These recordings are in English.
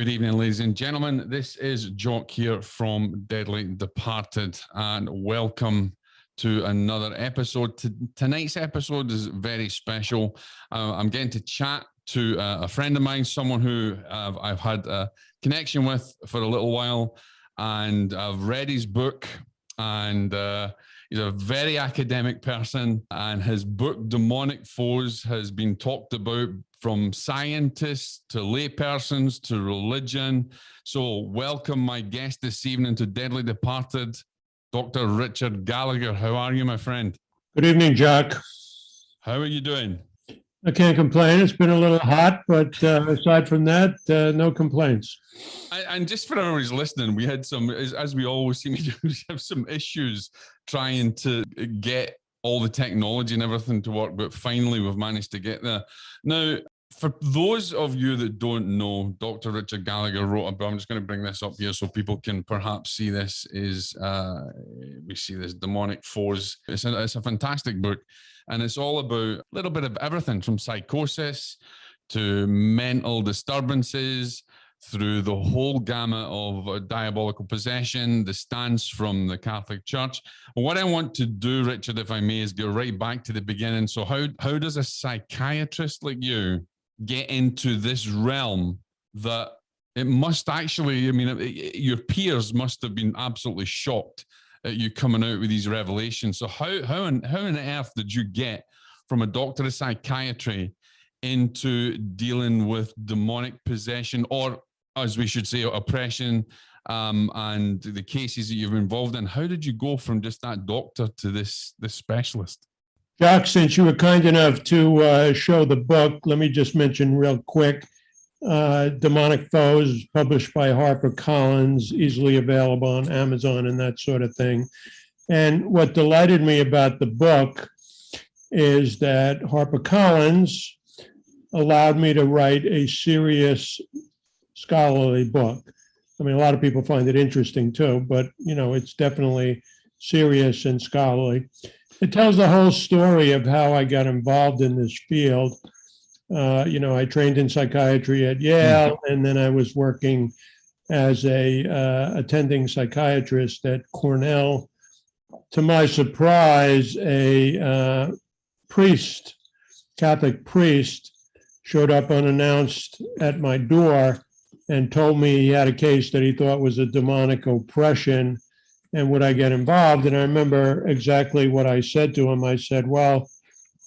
Good evening, ladies and gentlemen. This is Jock here from Deadly Departed, and welcome to another episode. Tonight's episode is very special. I'm getting to chat to a friend of mine, someone who I've had a connection with for a little while, and I've read his book, and he's a very academic person, and his book, Demonic Foes, has been talked about from scientists to laypersons to religion. So welcome my guest this evening to Deadly Departed, Dr. Richard Gallagher. How are you, my friend? Good evening, Jack. How are you doing? I can't complain. It's been a little hot, but aside from that, no complaints. And just for everyone who's listening, we had some, as we always seem to do, we have some issues trying to get all the technology and everything to work, but finally we've managed to get there. Now, for those of you that don't know, Dr. Richard Gallagher wrote a book. I'm just going to bring this up here so people can perhaps see this. We see this, Demonic Foes. It's a fantastic book, and it's all about a little bit of everything from psychosis to mental disturbances, through the whole gamut of diabolical possession, the stance from the Catholic Church. What I want to do, Richard, if I may, is go right back to the beginning. So how does a psychiatrist like you get into this realm that it must actually, I mean, your peers must have been absolutely shocked at you coming out with these revelations. So how on earth did you get from a doctor of psychiatry into dealing with demonic possession, or as we should say, oppression, and the cases that you've been involved in? How did you go from just that doctor to this specialist? Jack, since you were kind enough to show the book, let me just mention real quick, Demonic Foes, published by HarperCollins, easily available on Amazon and that sort of thing. And what delighted me about the book is that HarperCollins allowed me to write a serious scholarly book. I mean, a lot of people find it interesting too, but it's definitely serious and scholarly. It tells the whole story of how I got involved in this field. I trained in psychiatry at Yale, and then I was working as a attending psychiatrist at Cornell. To my surprise, a priest, Catholic priest, showed up unannounced at my door and told me he had a case that he thought was a demonic oppression, and would I get involved? And I remember exactly what I said to him. I said, well,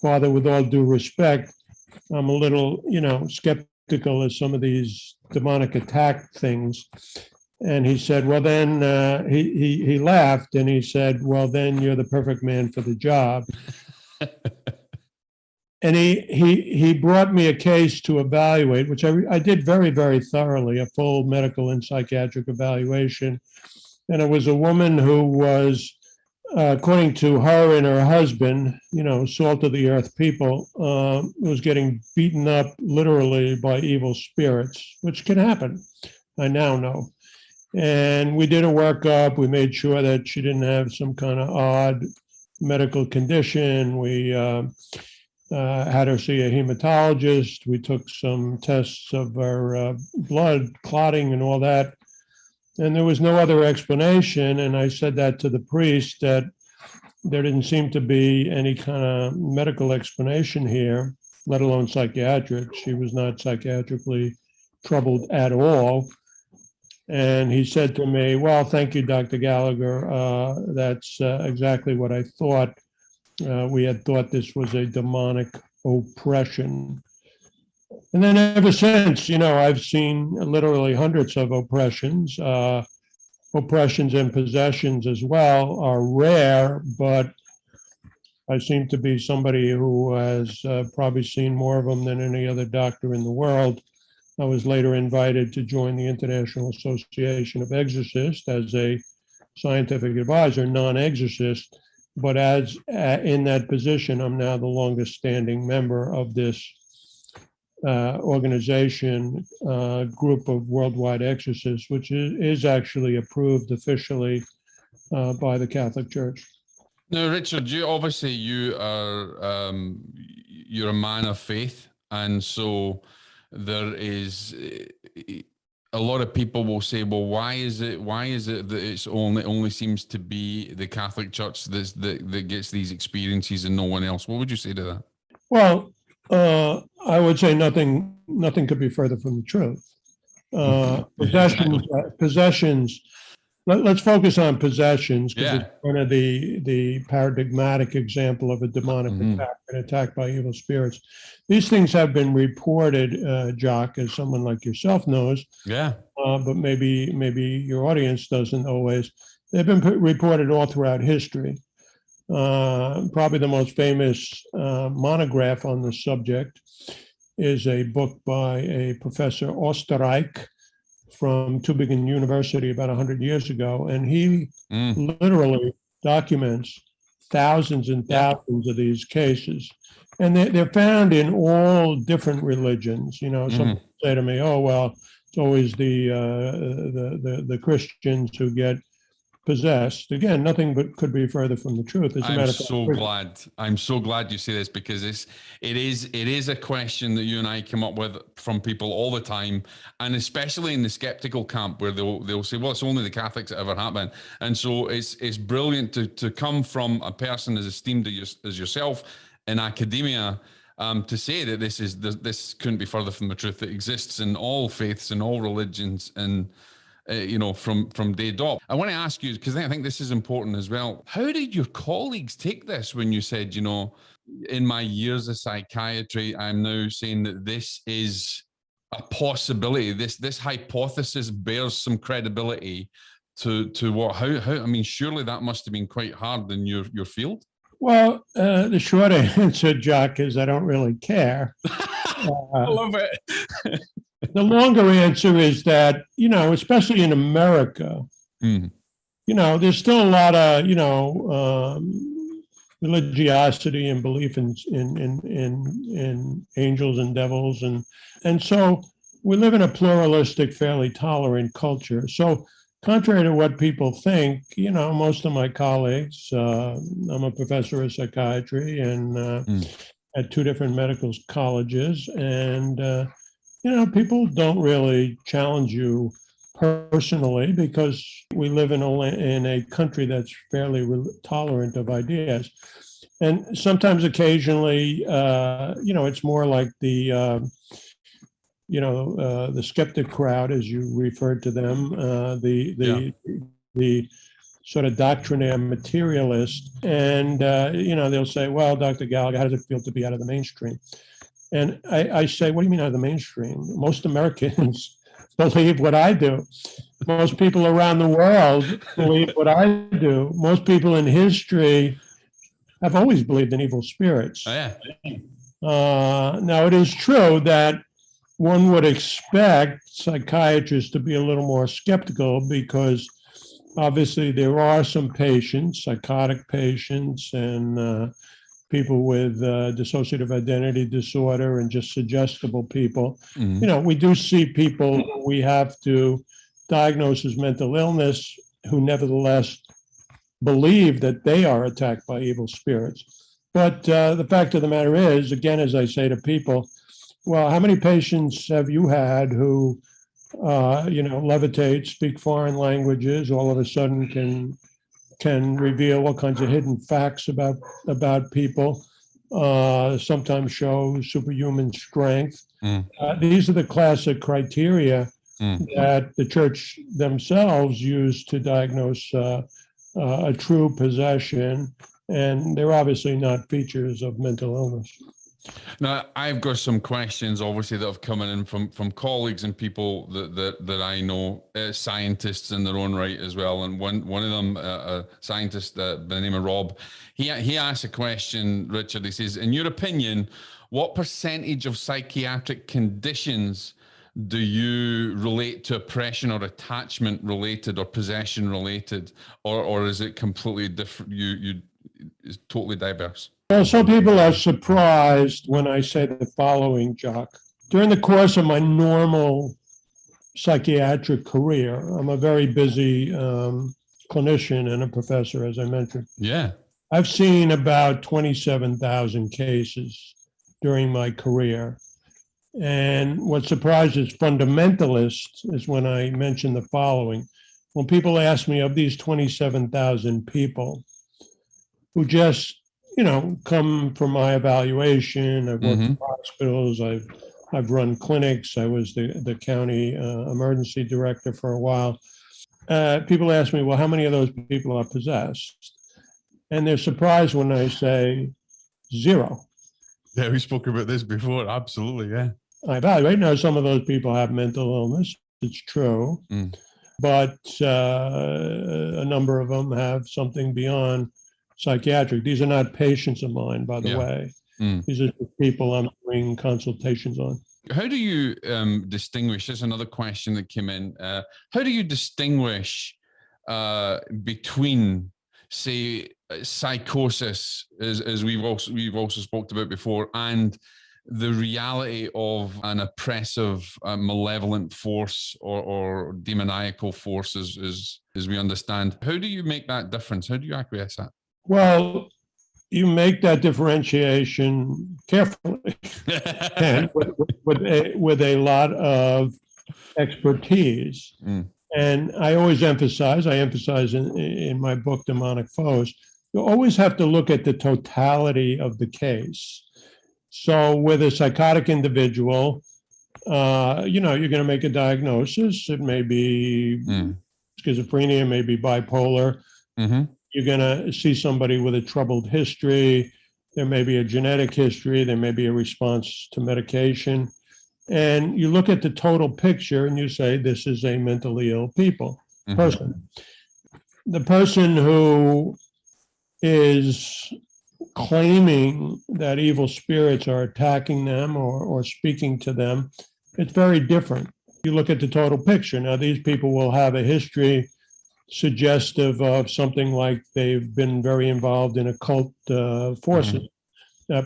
Father, with all due respect, I'm a little, skeptical of some of these demonic attack things. And he said, well, then he laughed and he said, well, then you're the perfect man for the job. And he brought me a case to evaluate, which I did very, very thoroughly, a full medical and psychiatric evaluation. And it was a woman who was, according to her and her husband, salt of the earth people, was getting beaten up literally by evil spirits, which can happen, I now know. And we did a workup. We made sure that she didn't have some kind of odd medical condition. We had her see a hematologist. We took some tests of her blood clotting and all that. And there was no other explanation. And I said that to the priest, that there didn't seem to be any kind of medical explanation here, let alone psychiatric. She was not psychiatrically troubled at all. And he said to me, well, thank you, Dr. Gallagher. That's exactly what I thought. We had thought this was a demonic oppression. And then ever since, I've seen literally hundreds of oppressions. Oppressions and possessions as well are rare, but I seem to be somebody who has probably seen more of them than any other doctor in the world. I was later invited to join the International Association of Exorcists as a scientific advisor, non-exorcist, but as in that position, I'm now the longest standing member of this organization, group of worldwide exorcists, which is actually approved officially by the Catholic Church. Now, Richard, you are you're a man of faith, and so there is a a lot of people will say, well, why is it that it's only seems to be the Catholic Church that gets these experiences and no one else? What would you say to that? Well, I would say nothing could be further from the truth. Possessions. Let's focus on possessions, because it's one of the paradigmatic example of a demonic attack, an attack by evil spirits. These things have been reported, Jock, as someone like yourself knows. Yeah. But maybe your audience doesn't always. They've been reported all throughout history. Probably the most famous monograph on the subject is a book by a Professor Osterreich from Tübingen University about 100 years ago, and he literally documents thousands and thousands of these cases, and they're found in all different religions. You know, some people say to me, "Oh, well, it's always the Christians who get possessed." Again, nothing but could be further from the truth. I'm so glad you say this, because it is a question that you and I come up with from people all the time, and especially in the skeptical camp, where they'll say, well, it's only the Catholics that ever happened. And so it's brilliant to come from a person as esteemed as yourself in academia, to say that this couldn't be further from the truth. It exists in all faiths and all religions, and from day dot. I want to ask you, because I think this is important as well. How did your colleagues take this when you said, in my years of psychiatry, I'm now saying that this is a possibility. This hypothesis bears some credibility to what? How? I mean, surely that must have been quite hard in your field. Well, the short answer, Jock, is I don't really care. I love it. The longer answer is that, especially in America, there's still a lot of, religiosity and belief in angels and devils. And so we live in a pluralistic, fairly tolerant culture. So contrary to what people think, most of my colleagues, I'm a professor of psychiatry and at two different medical colleges, and people don't really challenge you personally, because we live in a country that's fairly tolerant of ideas. And sometimes, occasionally, it's more like the skeptic crowd, as you referred to them, the sort of doctrinaire materialist. And, they'll say, well, Dr. Gallagher, how does it feel to be out of the mainstream? And I say, what do you mean out of the mainstream? Most Americans believe what I do. Most people around the world believe what I do. Most people in history have always believed in evil spirits. Oh, yeah. Now, it is true that one would expect psychiatrists to be a little more skeptical, because obviously there are some patients, psychotic patients, and people with dissociative identity disorder, and just suggestible people. We do see people who we have to diagnose as mental illness, who nevertheless believe that they are attacked by evil spirits. But the fact of the matter is, again, as I say to people, well, how many patients have you had who, levitate, speak foreign languages, all of a sudden can reveal all kinds of hidden facts about people, sometimes show superhuman strength. These are the classic criteria that the church themselves use to diagnose a true possession, and they're obviously not features of mental illness. Now, I've got some questions, obviously, that have come in from colleagues and people that I know, scientists in their own right as well. And one of them, a scientist by the name of Rob, he asked a question, Richard. He says, in your opinion, what percentage of psychiatric conditions do you relate to oppression or attachment related or possession related, or is it completely different? It's totally diverse? Well, some people are surprised when I say the following, Jock. During the course of my normal psychiatric career, I'm a very busy clinician and a professor, as I mentioned. Yeah. I've seen about 27,000 cases during my career. And what surprises fundamentalists is when I mention the following. When people ask me, of these 27,000 people who just, come from my evaluation, I've worked in hospitals, I've run clinics, I was the county emergency director for a while. People ask me, well, how many of those people are possessed? And they're surprised when I say 0. Yeah, we spoke about this before. Absolutely, yeah. I evaluate. Now, some of those people have mental illness. It's true. But a number of them have something beyond psychiatric. These are not patients of mine, by the way. These are people I'm doing consultations on. How do you distinguish? That's another question that came in. How do you distinguish between, say, psychosis, as we've also spoke about before, and the reality of an oppressive, malevolent force or demoniacal force, as we understand? How do you make that difference? How do you acquiesce that? Well, you make that differentiation carefully and with a lot of expertise. And I emphasize in my book, Demonic Foes, you always have to look at the totality of the case. So with a psychotic individual, you're going to make a diagnosis. It may be schizophrenia, it may be bipolar. You're going to see somebody with a troubled history. There may be a genetic history. There may be a response to medication. And you look at the total picture and you say, this is a mentally ill person. The person who is claiming that evil spirits are attacking them or speaking to them, it's very different. You look at the total picture. Now, these people will have a history suggestive of something like they've been very involved in occult forces,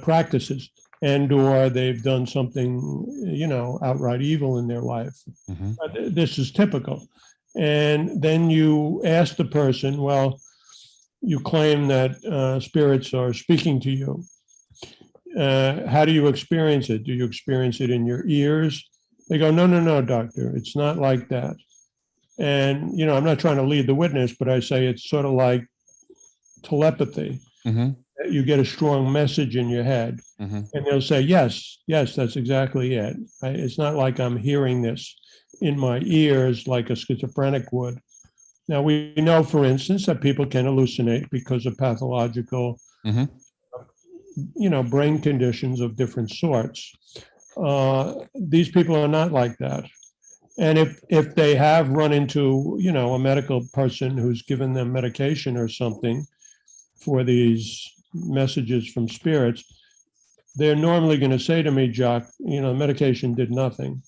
practices, and or they've done something, outright evil in their life. This is typical. And then you ask the person, well, you claim that spirits are speaking to you. How do you experience it? Do you experience it in your ears? They go, no, doctor, it's not like that. And, I'm not trying to lead the witness, but I say it's sort of like telepathy. You get a strong message in your head, and they'll say, yes, that's exactly it. It's not like I'm hearing this in my ears like a schizophrenic would. Now, we know, for instance, that people can hallucinate because of pathological, brain conditions of different sorts. These people are not like that. And if they have run into, a medical person who's given them medication or something for these messages from spirits, they're normally going to say to me, Jock, medication did nothing.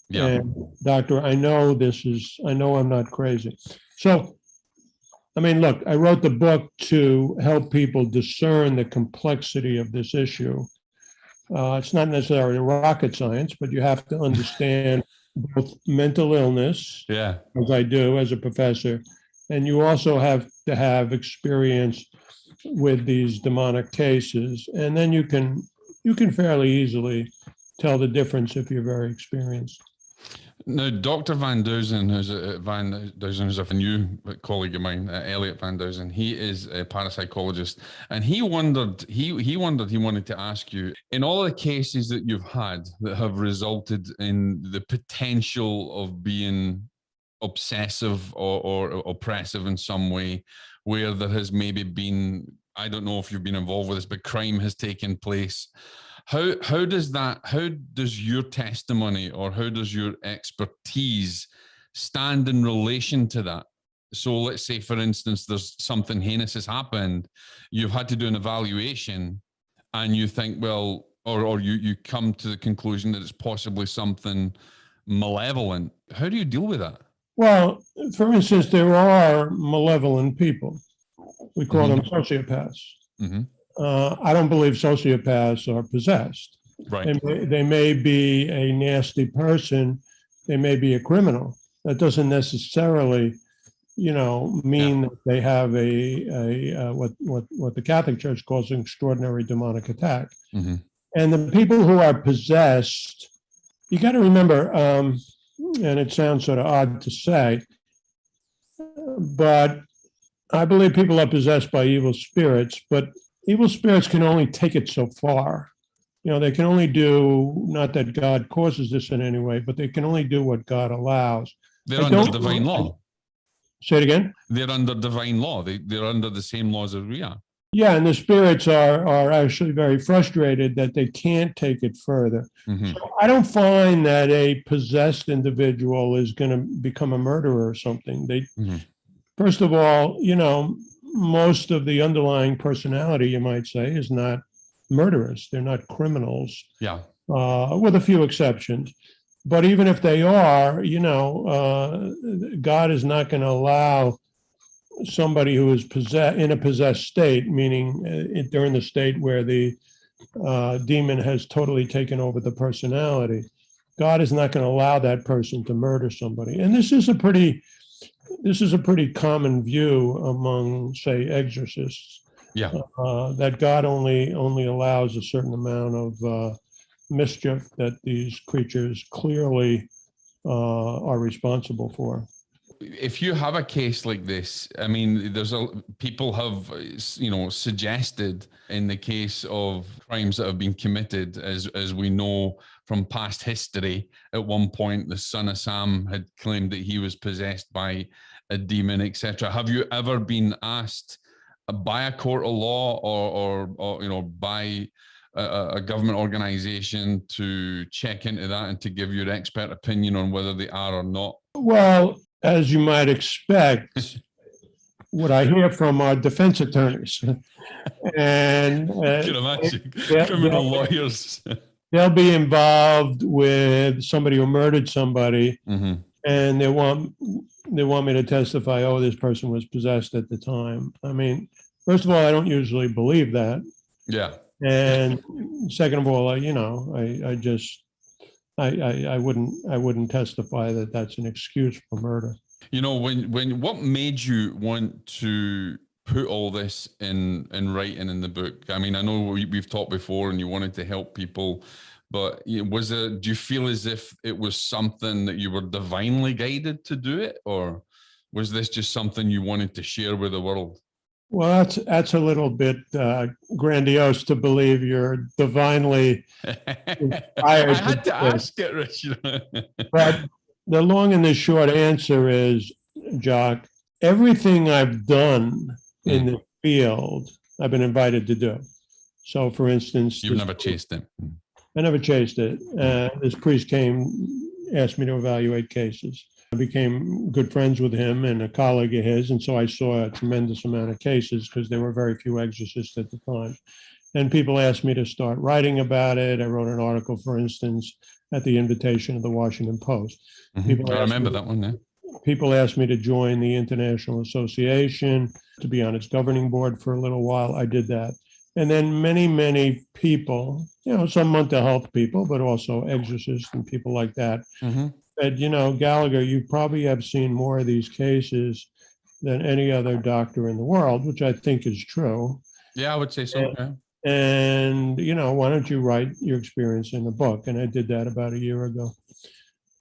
Yeah. And doctor, I know I'm not crazy. So, look, I wrote the book to help people discern the complexity of this issue. It's not necessarily rocket science, but you have to understand both mental illness, as I do as a professor, and you also have to have experience with these demonic cases, and then you can fairly easily tell the difference if you're very experienced. Now, Dr. Van Dusen, who's a new colleague of mine, Elliot Van Dusen, he is a parapsychologist, and he wanted to ask you, in all the cases that you've had that have resulted in the potential of being obsessive or oppressive in some way, where there has maybe been, I don't know if you've been involved with this, but crime has taken place. How does your testimony or how does your expertise stand in relation to that? So let's say, for instance, there's something heinous has happened, you've had to do an evaluation, and you think, well, or you come to the conclusion that it's possibly something malevolent. How do you deal with that? Well, for instance, there are malevolent people. We call them sociopaths. I don't believe sociopaths are possessed. Right. They may be a nasty person. They may be a criminal. That doesn't necessarily, mean that they have a what the Catholic Church calls an extraordinary demonic attack. And the people who are possessed you got to remember, and it sounds sort of odd to say, but I believe people are possessed by evil spirits, but evil spirits can only take it so far. They can only do, not that God causes this in any way, but they can only do what God allows. They're under divine law. Say it again? They're under divine law. They're under the same laws as we are. Yeah, and the spirits are actually very frustrated that they can't take it further. Mm-hmm. So I don't find that a possessed individual is going to become a murderer or something. First of all, most of the underlying personality, you might say, is not murderous. They're not criminals. Yeah. With a few exceptions. But even if they are, God is not going to allow somebody who is in a possessed state, meaning during the state where the demon has totally taken over the personality. God is not going to allow that person to murder somebody. And this is a pretty common view among, say, exorcists. Yeah. That God only allows a certain amount of mischief that these creatures clearly are responsible for. If you have a case like this, I mean, people have, suggested in the case of crimes that have been committed, as we know from past history, at one point the son of Sam had claimed that he was possessed by a demon, etc. Have you ever been asked by a court of law or by a government organization to check into that and to give your expert opinion on whether they are or not? Well, as you might expect, what I hear from our defense attorneys and can imagine criminal lawyers. They'll be involved with somebody who murdered somebody, mm-hmm. and they want me to testify, oh, this person was possessed at the time. I mean, first of all, I don't usually believe that. Yeah. And second of all, I wouldn't testify that that's an excuse for murder. What made you want to put all this in writing in the book? I mean, I know we've talked before and you wanted to help people, but do you feel as if it was something that you were divinely guided to do it, or was this just something you wanted to share with the world? Well, that's a little bit grandiose to believe you're divinely inspired. I had to ask it, Richard. But the long and the short answer is, Jock, everything I've done in the field, I've been invited to do. So, for instance, you've never chased it. I never chased it. This priest asked me to evaluate cases. I became good friends with him and a colleague of his, and so I saw a tremendous amount of cases because there were very few exorcists at the time. And people asked me to start writing about it. I wrote an article, for instance, at the invitation of the Washington Post. Mm-hmm. I remember that one, yeah. People asked me to join the International Association, to be on its governing board for a little while. I did that. And then many, many people, some mental health people, but also exorcists and people like that, said, Gallagher, you probably have seen more of these cases than any other doctor in the world, which I think is true. Yeah, I would say so. And why don't you write your experience in a book? And I did that about a year ago.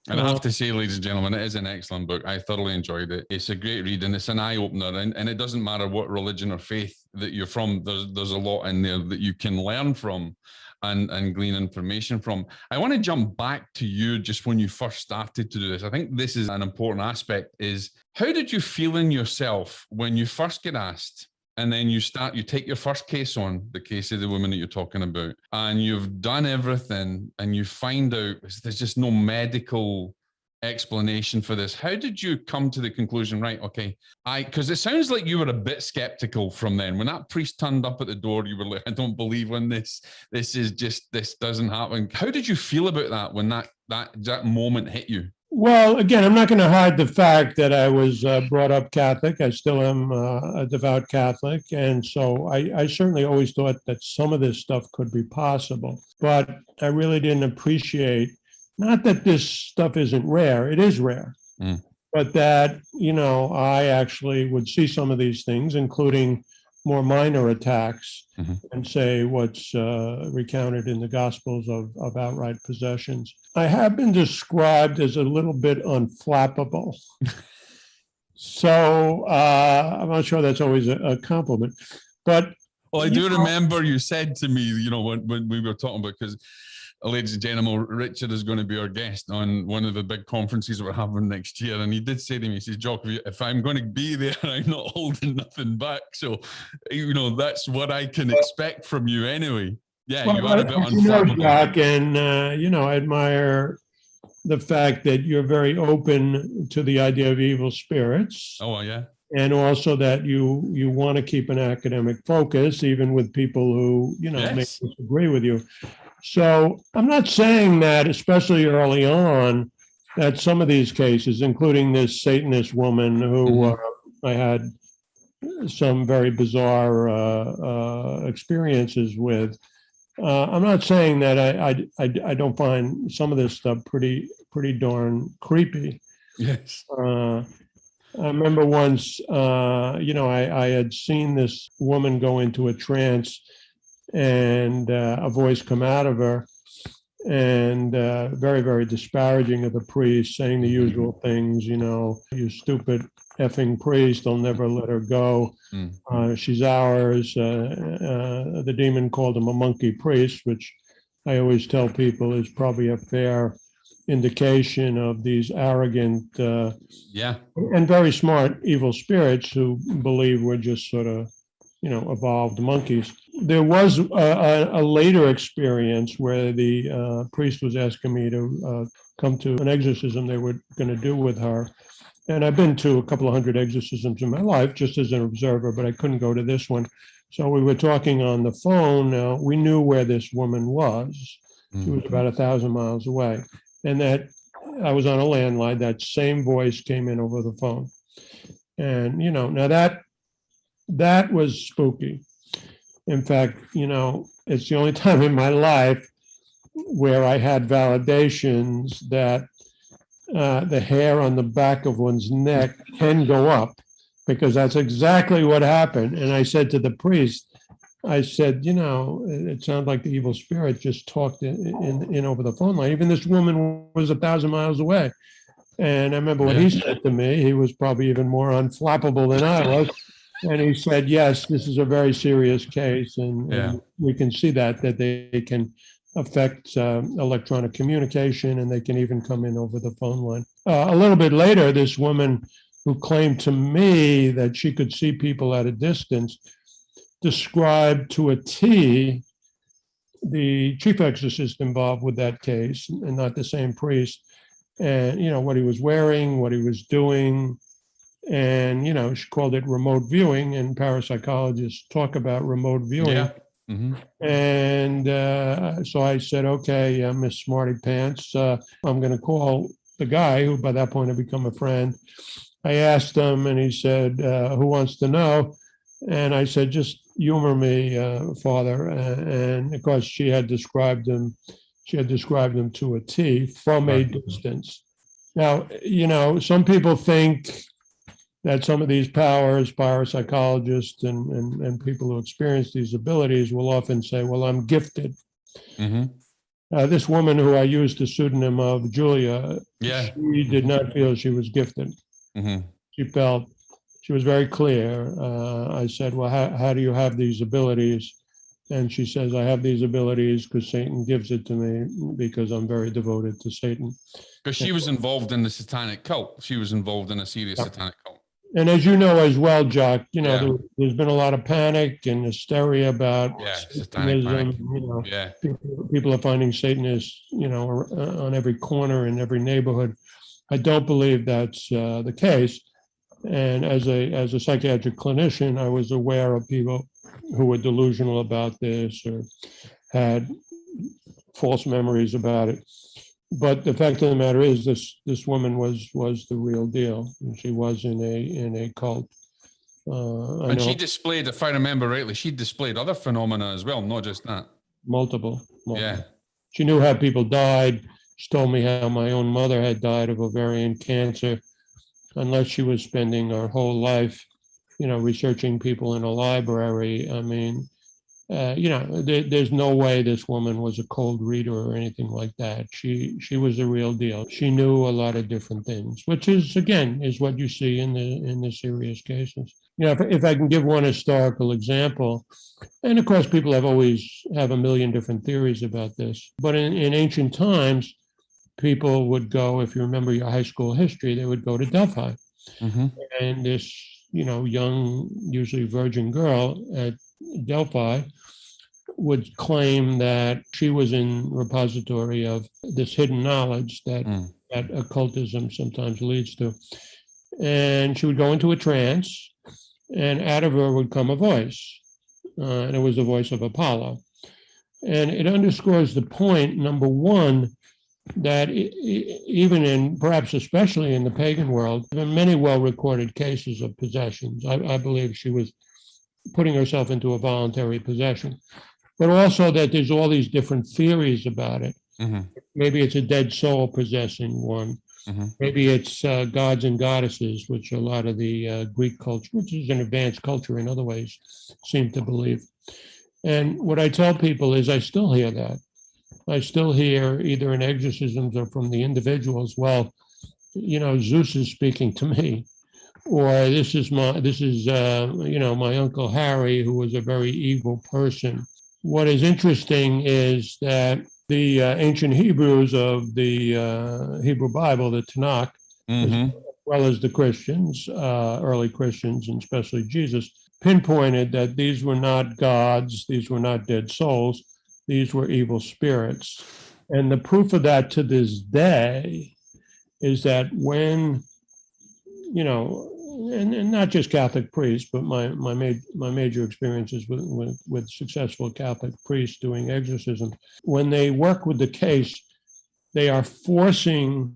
And I have to say, ladies and gentlemen, it is an excellent book. I thoroughly enjoyed it. It's a great read and it's an eye-opener. And it doesn't matter what religion or faith that you're from, there's a lot in there that you can learn from and glean information from. I want to jump back to you just when you first started to do this. I think this is an important aspect, is how did you feel in yourself when you first get asked? And then you take your first case on, the case of the woman that you're talking about, and you've done everything and you find out there's just no medical explanation for this. How did you come to the conclusion, right, okay, because it sounds like you were a bit skeptical from then. When that priest turned up at the door, you were like, I don't believe in this. This doesn't happen. How did you feel about that when that moment hit you? Well, again, I'm not going to hide the fact that I was brought up Catholic. I still am a devout Catholic. And so I certainly always thought that some of this stuff could be possible. But I really didn't appreciate, not that this stuff isn't rare, it is rare, but that, I actually would see some of these things, including more minor attacks Mhm. and say what's recounted in the Gospels of outright possessions. I have been described as a little bit unflappable. So I'm not sure that's always a compliment, but well, I do remember you said to me, when we were talking about, because ladies and gentlemen, Richard is going to be our guest on one of the big conferences we're having next year. And he did say to me, he says, Jock, if I'm going to be there, I'm not holding nothing back. So, that's what I can expect from you anyway. Yeah, well, you are a bit unflappable. Jack, and, I admire the fact that you're very open to the idea of evil spirits. Oh, yeah. And also that you want to keep an academic focus, even with people who, may disagree with you. So I'm not saying that, especially early on, that some of these cases, including this Satanist woman who I had some very bizarre experiences with, I'm not saying that I don't find some of this stuff pretty darn creepy. Yes. I remember once, I had seen this woman go into a trance and a voice come out of her and very, very disparaging of the priest, saying the usual things, you stupid effing priest, I'll never let her go. She's ours. The demon called him a monkey priest, which I always tell people is probably a fair indication of these arrogant and very smart evil spirits who believe we're just sort of, evolved monkeys. There was a later experience where the priest was asking me to come to an exorcism they were going to do with her. And I've been to a couple of hundred exorcisms in my life, just as an observer, but I couldn't go to this one. So we were talking on the phone. We knew where this woman was. She was about 1,000 miles away. And that I was on a landline, that same voice came in over the phone. And, now that was spooky. In fact, it's the only time in my life where I had validations that the hair on the back of one's neck can go up, because that's exactly what happened. And I said to the priest, I said, it sounded like the evil spirit just talked in over the phone line. Even this woman was 1,000 miles away. And I remember what he said to me. He was probably even more unflappable than I was. And he said, yes, this is a very serious case. And we can see that they can affect electronic communication, and they can even come in over the phone line. A little bit later, this woman who claimed to me that she could see people at a distance described to a T the chief exorcist involved with that case, and not the same priest, and what he was wearing, what he was doing. And she called it remote viewing, and parapsychologists talk about remote viewing. And so I said, okay, Miss Smarty Pants, I'm going to call the guy who by that point had become a friend. I asked him, and he said, who wants to know? And I said, just humor me, Father. And of course, she had described him to a T from a distance. Now, some people think that some of these powers, parapsychologists and people who experience these abilities will often say, well, I'm gifted. This woman who I used the pseudonym of, Julia, she did not feel she was gifted. She felt, she was very clear. I said, well, how do you have these abilities? And she says, I have these abilities because Satan gives it to me, because I'm very devoted to Satan. Because she was involved in the satanic cult. She was involved in a serious satanic cult. And as you know as well, Jock, there's been a lot of panic and hysteria about Satanism. People are finding Satanists, on every corner in every neighborhood. I don't believe that's the case. And as a psychiatric clinician, I was aware of people who were delusional about this or had false memories about it. But the fact of the matter is, this woman was the real deal. And she was in a cult. And she displayed, if I remember rightly, she displayed other phenomena as well, not just that. Multiple. Yeah. She knew how people died. She told me how my own mother had died of ovarian cancer. Unless she was spending her whole life researching people in a library. I mean, there's no way this woman was a cold reader or anything like that. She was the real deal. She knew a lot of different things, which is what you see in the serious cases. If I can give one historical example, and of course people always have a million different theories about this, but in ancient times, people would go, if you remember your high school history, they would go to Delphi. Mm-hmm. And this, young, usually virgin girl at Delphi would claim that she was in repository of this hidden knowledge that occultism sometimes leads to. And she would go into a trance, and out of her would come a voice. And it was the voice of Apollo. And it underscores the point, number one, that even in, perhaps especially in the pagan world, there are many well-recorded cases of possessions. I believe she was putting herself into a voluntary possession, but also that there's all these different theories about it. Mm-hmm. Maybe it's a dead soul possessing one. Mm-hmm. Maybe it's gods and goddesses, which a lot of the Greek culture, which is an advanced culture in other ways, seem to believe. And what I tell people is I still hear that. I still hear either in exorcisms or from the individuals, well, Zeus is speaking to me, or this is my Uncle Harry, who was a very evil person. What is interesting is that the ancient Hebrews of the Hebrew Bible, the Tanakh, as well as the Christians, early Christians, and especially Jesus, pinpointed that these were not gods, these were not dead souls, these were evil spirits. And the proof of that to this day is that when, and not just Catholic priests, but my major experiences with successful Catholic priests doing exorcism, when they work with the case, they are forcing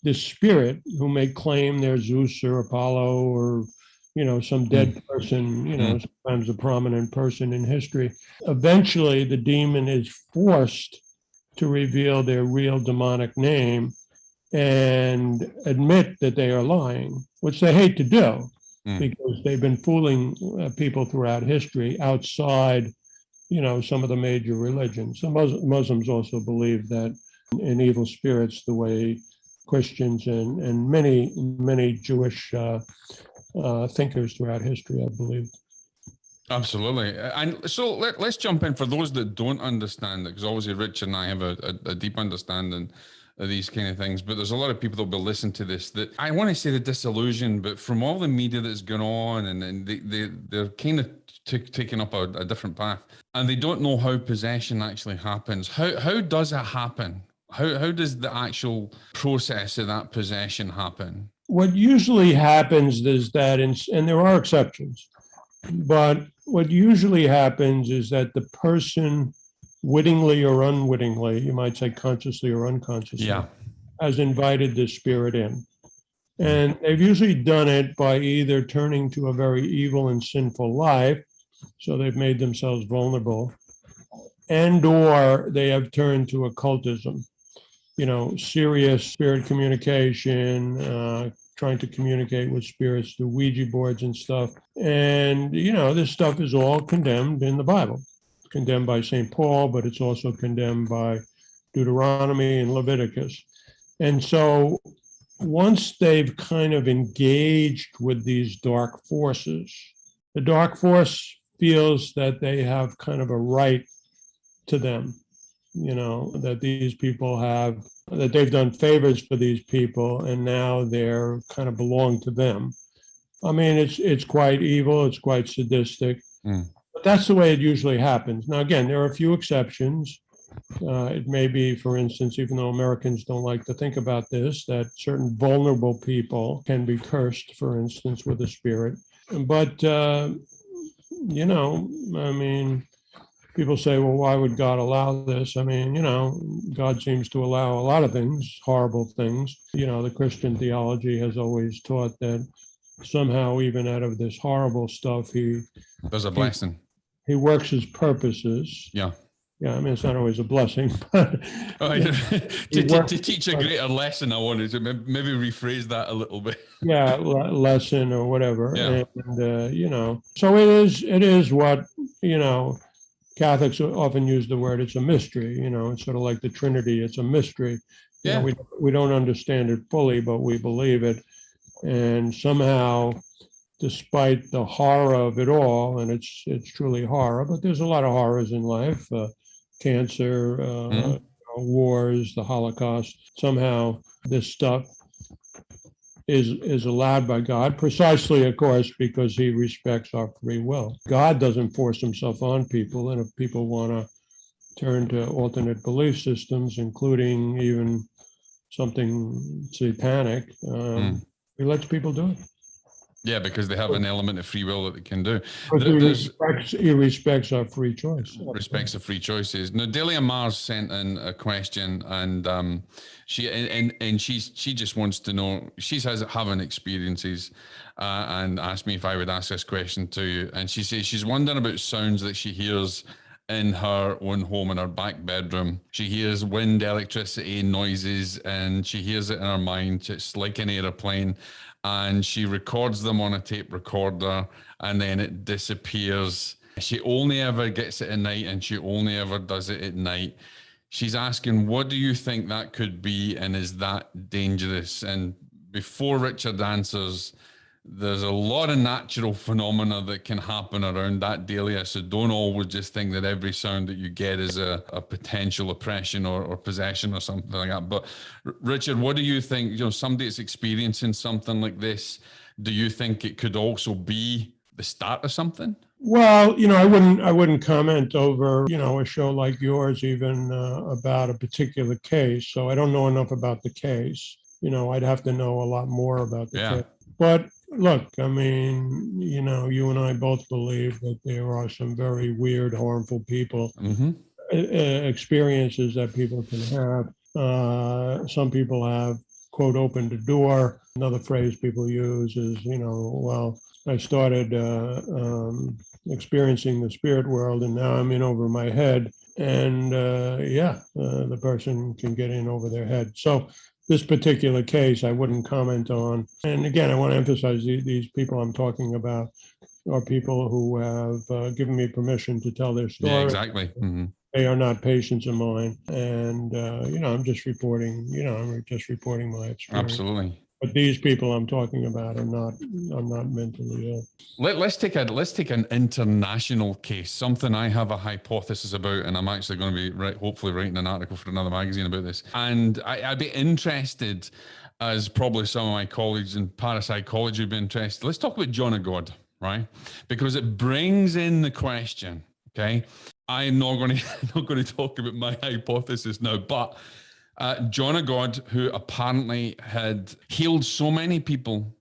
the spirit who may claim they're Zeus or Apollo or some dead person, sometimes a prominent person in history. Eventually, the demon is forced to reveal their real demonic name and admit that they are lying, which they hate to do because they've been fooling people throughout history outside, some of the major religions. So Muslims also believe that in evil spirits the way Christians and many Jewish thinkers throughout history, I believe. Absolutely. And so let's jump in for those that don't understand it, because obviously Richard and I have a deep understanding of these kind of things, but there's a lot of people that will listen to this that I want to say the disillusion, but from all the media that's going on, and they're kind of taking up a different path, and they don't know how possession actually happens. How does it happen? How does the actual process of that possession happen? What usually happens is that, and there are exceptions, but what usually happens is that the person, wittingly or unwittingly, you might say consciously or unconsciously, has invited the spirit in. And they've usually done it by either turning to a very evil and sinful life, so they've made themselves vulnerable, and or they have turned to occultism, serious spirit communication, trying to communicate with spirits through Ouija boards and stuff. And, this stuff is all condemned in the Bible, condemned by St. Paul, but it's also condemned by Deuteronomy and Leviticus. And so once they've kind of engaged with these dark forces, the dark force feels that they have kind of a right to them, that these people have, that they've done favors for these people, and now they're kind of belong to them. I mean, it's quite evil, it's quite sadistic, but that's the way it usually happens. Now, again, there are a few exceptions. It may be, for instance, even though Americans don't like to think about this, that certain vulnerable people can be cursed, for instance, with a spirit. But, I mean, people say, well, why would God allow this? I mean, God seems to allow a lot of things, horrible things. The Christian theology has always taught that somehow, even out of this horrible stuff, there's a blessing. He works his purposes. Yeah. Yeah, I mean, it's not always a blessing, but Oh, you know, he to worked, teach a greater lesson, I wanted to maybe rephrase that a little bit. yeah, lesson or whatever. Yeah. And so it is what, Catholics often use the word, it's a mystery, it's sort of like the Trinity, it's a mystery. Yeah. We don't understand it fully, but we believe it. And somehow, despite the horror of it all, and it's truly horror, but there's a lot of horrors in life, cancer, wars, the Holocaust. Somehow, this stuff is allowed by God, precisely, of course, because he respects our free will. God doesn't force himself on people, and if people want to turn to alternate belief systems, including even something satanic, he lets people do it. Yeah, because they have an element of free will that they can do. He respects our free choice. Respects the free choices. Now, Delia Mars sent in a question, and she just wants to know. She's having experiences, and asked me if I would ask this question to you. And she says she's wondering about sounds that she hears in her own home, in her back bedroom. She hears wind, electricity, noises, and she hears it in her mind. It's like an airplane. And she records them on a tape recorder, and then it disappears. She only ever gets it at night, and she only ever does it at night. She's asking, what do you think that could be, and is that dangerous? And before Richard answers, there's a lot of natural phenomena that can happen around that, Delia. So don't always just think that every sound that you get is a potential oppression or possession or something like that. But Richard, what do you think? Somebody that's experiencing something like this, do you think it could also be the start of something? Well, I wouldn't comment over, a show like yours, even about a particular case. So I don't know enough about the case. I'd have to know a lot more about the case. But look, I mean, you and I both believe that there are some very weird, harmful people, experiences that people can have. Some people have, quote, opened a door. Another phrase people use is, well, I started experiencing the spirit world, and now I'm in over my head. And the person can get in over their head. So this particular case, I wouldn't comment on. And again, I want to emphasize these people I'm talking about are people who have given me permission to tell their story. Yeah, exactly. Mm-hmm. They are not patients of mine, and I'm just reporting. I'm just reporting my experience. Absolutely. But these people I'm talking about are not mentally ill. Let's take an international case, something I have a hypothesis about, and I'm actually going to be hopefully writing an article for another magazine about this. And I'd be interested, as probably some of my colleagues in parapsychology would be interested. Let's talk about John of God, right? Because it brings in the question. Okay, I'm not going to talk about my hypothesis now, but John of God, who apparently had healed so many people,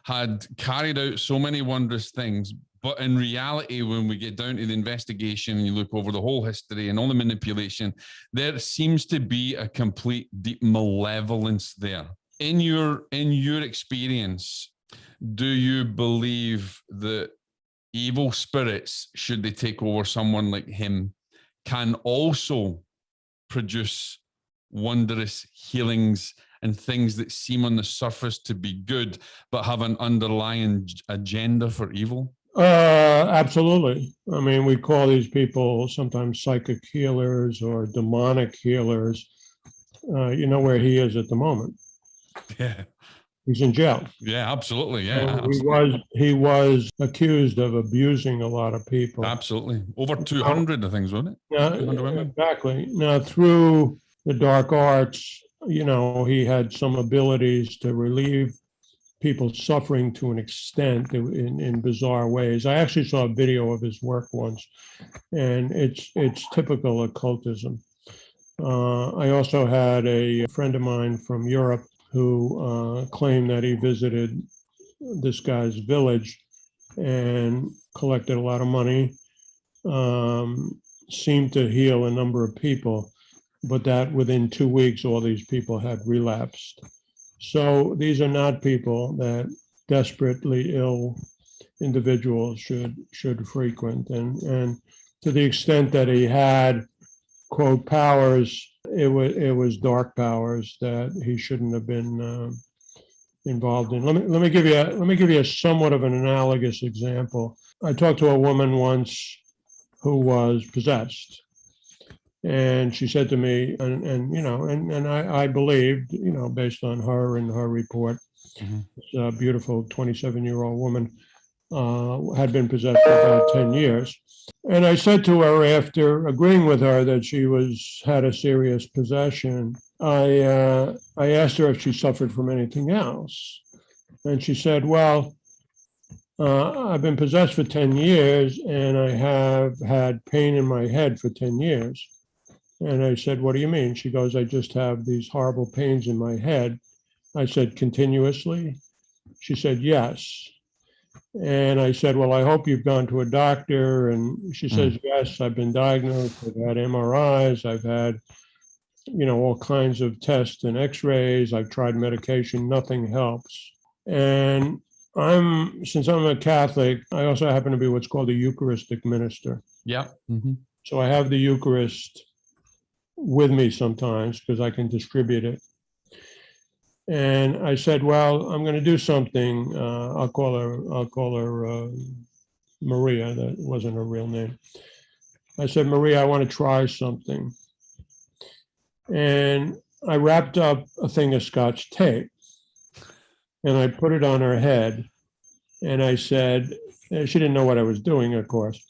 had carried out so many wondrous things, but in reality, when we get down to the investigation and you look over the whole history and all the manipulation, there seems to be a complete deep malevolence there. In your experience, do you believe that evil spirits, should they take over someone like him, can also produce wondrous healings and things that seem on the surface to be good, but have an underlying agenda for evil? Absolutely. I mean, we call these people sometimes psychic healers or demonic healers. You know where he is at the moment? Yeah. He's in jail. Yeah, absolutely. Yeah, absolutely. He was accused of abusing a lot of people. Absolutely. Over 200 of things, wasn't it? 200 women. Exactly. Now, through the dark arts, he had some abilities to relieve people's suffering to an extent in bizarre ways. I actually saw a video of his work once, and it's typical occultism. I also had a friend of mine from Europe who claimed that he visited this guy's village and collected a lot of money, seemed to heal a number of people, but that within 2 weeks, all these people had relapsed. So these are not people that desperately ill individuals should frequent. And to the extent that he had quote powers. It was dark powers that he shouldn't have been involved in. Let me give you a somewhat of an analogous example. I talked to a woman once who was possessed, and she said to me, and I believed, based on her and her report, this beautiful 27-year-old woman had been possessed for about 10 years. And I said to her, after agreeing with her that she had a serious possession, I asked her if she suffered from anything else. And she said, well, I've been possessed for 10 years and I have had pain in my head for 10 years. And I said, what do you mean? She goes, I just have these horrible pains in my head. I said, continuously? She said, yes. And I said, well, I hope you've gone to a doctor. And she says, yes, I've been diagnosed. I've had MRIs. I've had, all kinds of tests and x-rays. I've tried medication. Nothing helps. And since I'm a Catholic, I also happen to be what's called a Eucharistic minister. Yeah. Mm-hmm. So I have the Eucharist with me sometimes because I can distribute it. And I said, well, I'm going to do something. I'll call her Maria. That wasn't her real name. I said, Maria, I want to try something. And I wrapped up a thing of Scotch tape and I put it on her head. And I said, she didn't know what I was doing, of course.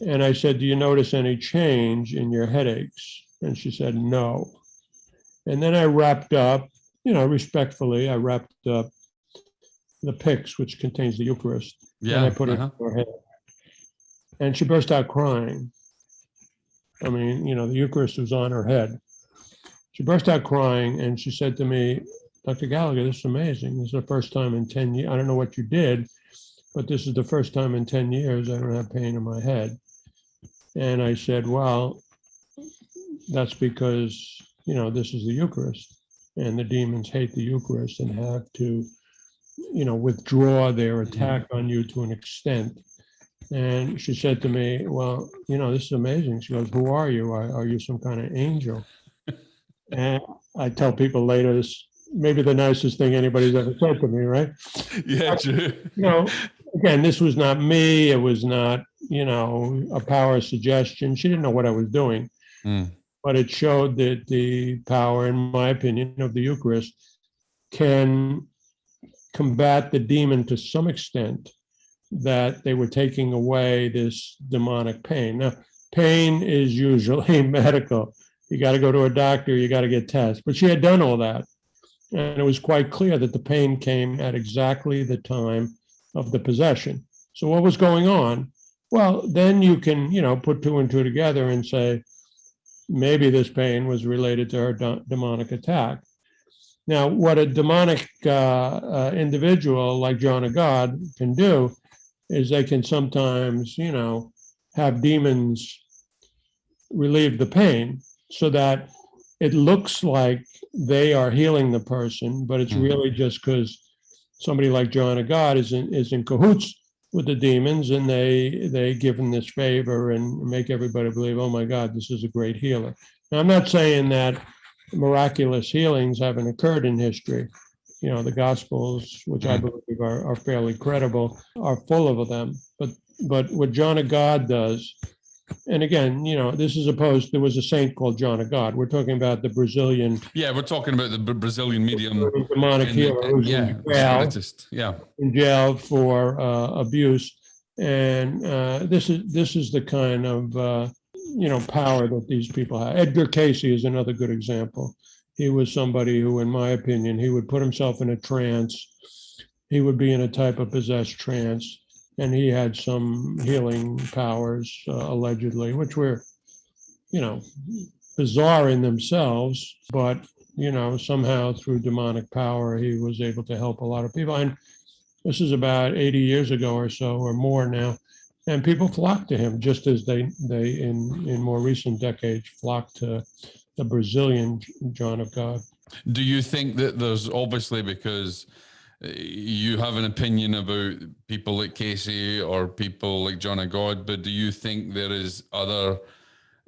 And I said, do you notice any change in your headaches? And she said, no. And then I wrapped up, respectfully, I wrapped up the pyx, which contains the Eucharist, and I put it on her head. And she burst out crying. I mean, the Eucharist was on her head. She burst out crying, and she said to me, Dr. Gallagher, this is amazing. This is the first time in 10 years. I don't know what you did, but this is the first time in 10 years I don't have pain in my head. And I said, well, that's because, this is the Eucharist. And the demons hate the Eucharist and have to, withdraw their attack on you to an extent. And she said to me, well, this is amazing. She goes, who are you? Are you some kind of angel? And I tell people later, this maybe the nicest thing anybody's ever said to me, right? Yeah, true. Again, this was not me. It was not, a power of suggestion. She didn't know what I was doing. But it showed that the power, in my opinion, of the Eucharist can combat the demon to some extent, that they were taking away this demonic pain. Now, pain is usually medical. You got to go to a doctor, you got to get tests. But she had done all that. And it was quite clear that the pain came at exactly the time of the possession. So what was going on? Well, then you can, put two and two together and say, maybe this pain was related to her demonic attack. Now, what a demonic individual like John of God can do is they can sometimes, have demons relieve the pain so that it looks like they are healing the person, but it's really just because somebody like John of God is in cahoots with the demons, and they give him this favor and make everybody believe, oh my God, this is a great healer. Now, I'm not saying that miraculous healings haven't occurred in history. The Gospels, which I believe are fairly credible, are full of them. But what John of God does, and again, this is opposed, there was a saint called John of God. We're talking about the Brazilian. Yeah, we're talking about the Brazilian medium. Demonic healer who's in jail for abuse. And this is the kind of, power that these people have. Edgar Casey is another good example. He was somebody who, in my opinion, he would put himself in a trance. He would be in a type of possessed trance. And he had some healing powers, allegedly, which were, bizarre in themselves. But, somehow through demonic power, he was able to help a lot of people. And this is about 80 years ago or so, or more now. And people flocked to him, just as they in more recent decades flocked to the Brazilian John of God. Do you think that there's obviously, because you have an opinion about people like Casey or people like John of God, but do you think there is other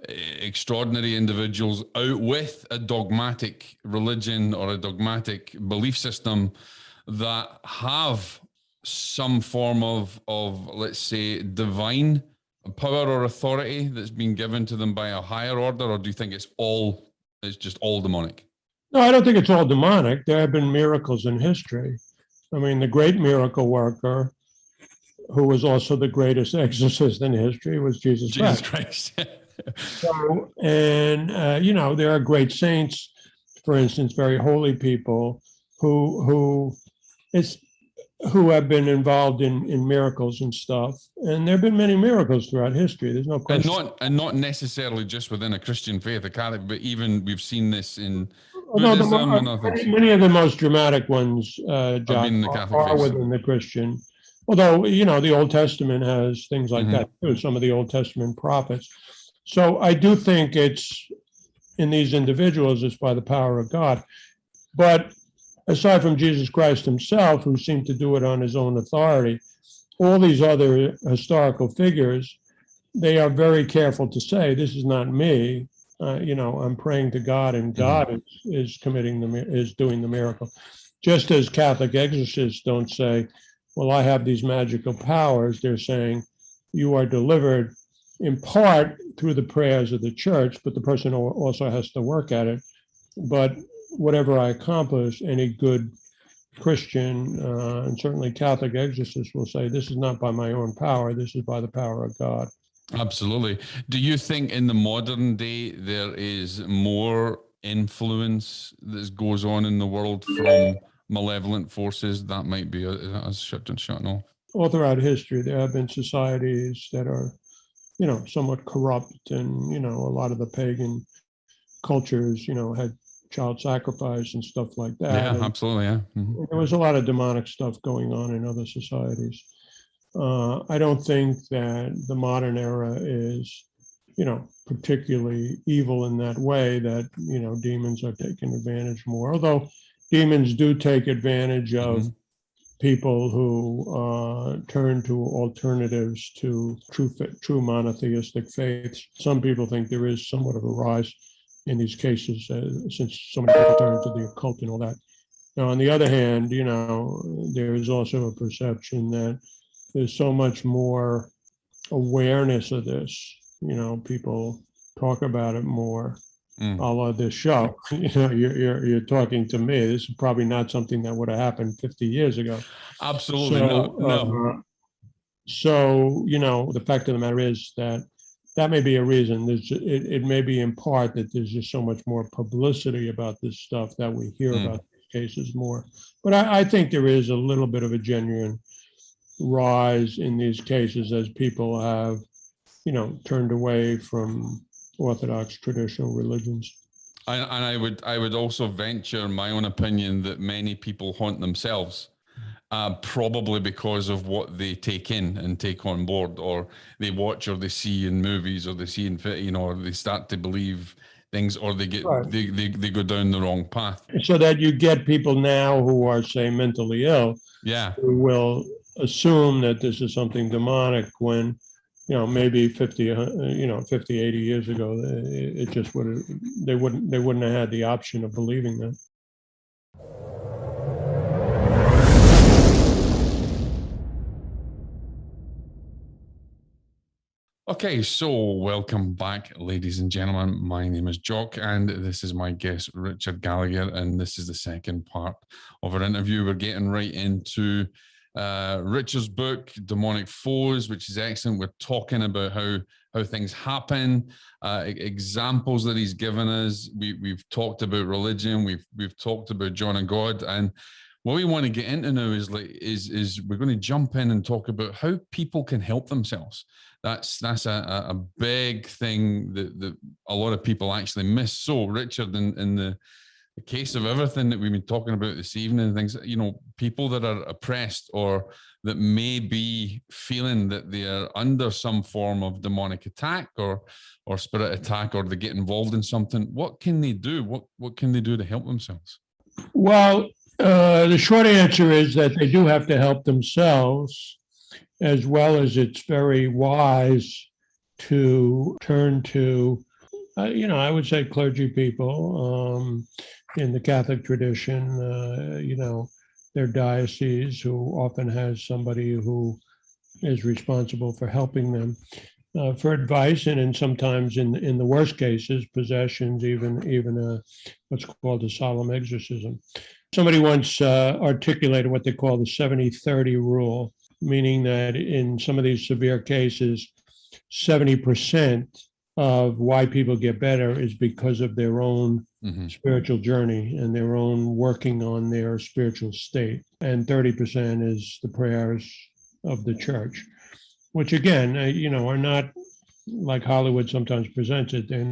extraordinary individuals out with a dogmatic religion or a dogmatic belief system that have some form of let's say, divine power or authority that's been given to them by a higher order, or do you think it's just all demonic? No, I don't think it's all demonic. There have been miracles in history. I mean, the great miracle worker, who was also the greatest exorcist in history, was Jesus Christ. So, and there are great saints, for instance, very holy people who have been involved in miracles and stuff. And there have been many miracles throughout history. There's no question. And not necessarily just within a Christian faith, a Catholic, but even we've seen this in Buddhism and other things. Many of the most dramatic ones, Jack, are within the Christian. Although, the Old Testament has things like that too, some of the Old Testament prophets. So I do think it's, in these individuals, it's by the power of God. But aside from Jesus Christ himself, who seemed to do it on his own authority, all these other historical figures, they are very careful to say, this is not me. I'm praying to God, and God is doing the miracle. Just as Catholic exorcists don't say, well, I have these magical powers. They're saying you are delivered in part through the prayers of the church, but the person also has to work at it. But whatever I accomplish, any good Christian and certainly Catholic exorcist will say, this is not by my own power, this is by the power of God. Absolutely. Do you think in the modern day there is more influence that goes on in the world from malevolent forces that might be shutting off? All throughout history, there have been societies that are, somewhat corrupt, and, a lot of the pagan cultures, had child sacrifice and stuff like that. Yeah, absolutely. Yeah. There was a lot of demonic stuff going on in other societies. I don't think that the modern era is, particularly evil in that way, that, demons are taking advantage more. Although demons do take advantage of people who turn to alternatives to true monotheistic faiths. Some people think there is somewhat of a rise in these cases since so many people turn to the occult and all that. Now, on the other hand, there is also a perception that there's so much more awareness of this. People talk about it more. A la this show. You're talking to me. This is probably not something that would have happened 50 years ago. Absolutely no. So the fact of the matter is that may be a reason. It may be in part that there's just so much more publicity about this stuff that we hear about these cases more. But I think there is a little bit of a genuine rise in these cases as people have, turned away from Orthodox traditional religions. And I would also venture my own opinion that many people haunt themselves, probably because of what they take in and take on board, or they watch, or they see in movies, or they see in, or they start to believe things, or they get they go down the wrong path. So that you get people now who are, say, mentally ill, who will assume that this is something demonic when, maybe 50, 80 years ago, it just they wouldn't have had the option of believing that. Okay, so welcome back, ladies and gentlemen. My name is Jock, and this is my guest, Richard Gallagher, and this is the second part of our interview. We're getting right into Richard's book, Demonic Foes, which is excellent. We're talking about how things happen, examples that he's given us. We've talked about religion. We've talked about John and God, and what we want to get into now is we're going to jump in and talk about how people can help themselves. That's a big thing that a lot of people actually miss. So, Richard, in the case of everything that we've been talking about this evening, things, people that are oppressed or that may be feeling that they are under some form of demonic attack or spirit attack, or they get involved in something, what can they do? What can they do to help themselves? Well, the short answer is that they do have to help themselves, as well as it's very wise to turn to I would say clergy people in the Catholic tradition, their diocese who often has somebody who is responsible for helping them for advice, and sometimes in the worst cases, possessions, even what's called a solemn exorcism. Somebody once articulated what they call the 70-30 rule, meaning that in some of these severe cases, 70% of why people get better is because of their own spiritual journey and their own working on their spiritual state. And 30% is the prayers of the church, which again, are not like Hollywood sometimes presents it. They're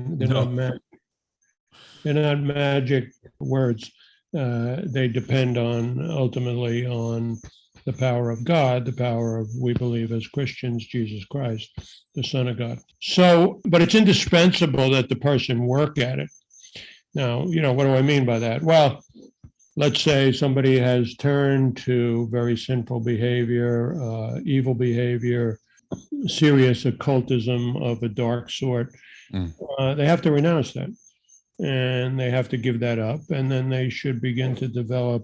not magic words. They depend ultimately on the power of God, the power of, we believe as Christians, Jesus Christ, the Son of God. So, but it's indispensable that the person work at it. Now, what do I mean by that? Well, let's say somebody has turned to very sinful behavior, evil behavior, serious occultism of a dark sort. They have to renounce that. And they have to give that up. And then they should begin to develop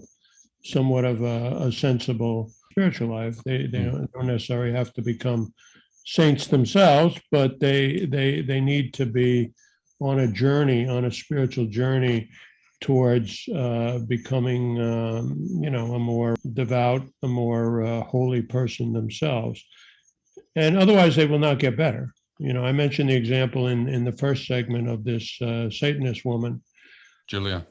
somewhat of a sensible spiritual life. They don't necessarily have to become saints themselves, but they need to be on a spiritual journey towards becoming, a more devout, a more holy person themselves. And otherwise, they will not get better. I mentioned the example in the first segment of this Satanist woman, Julia.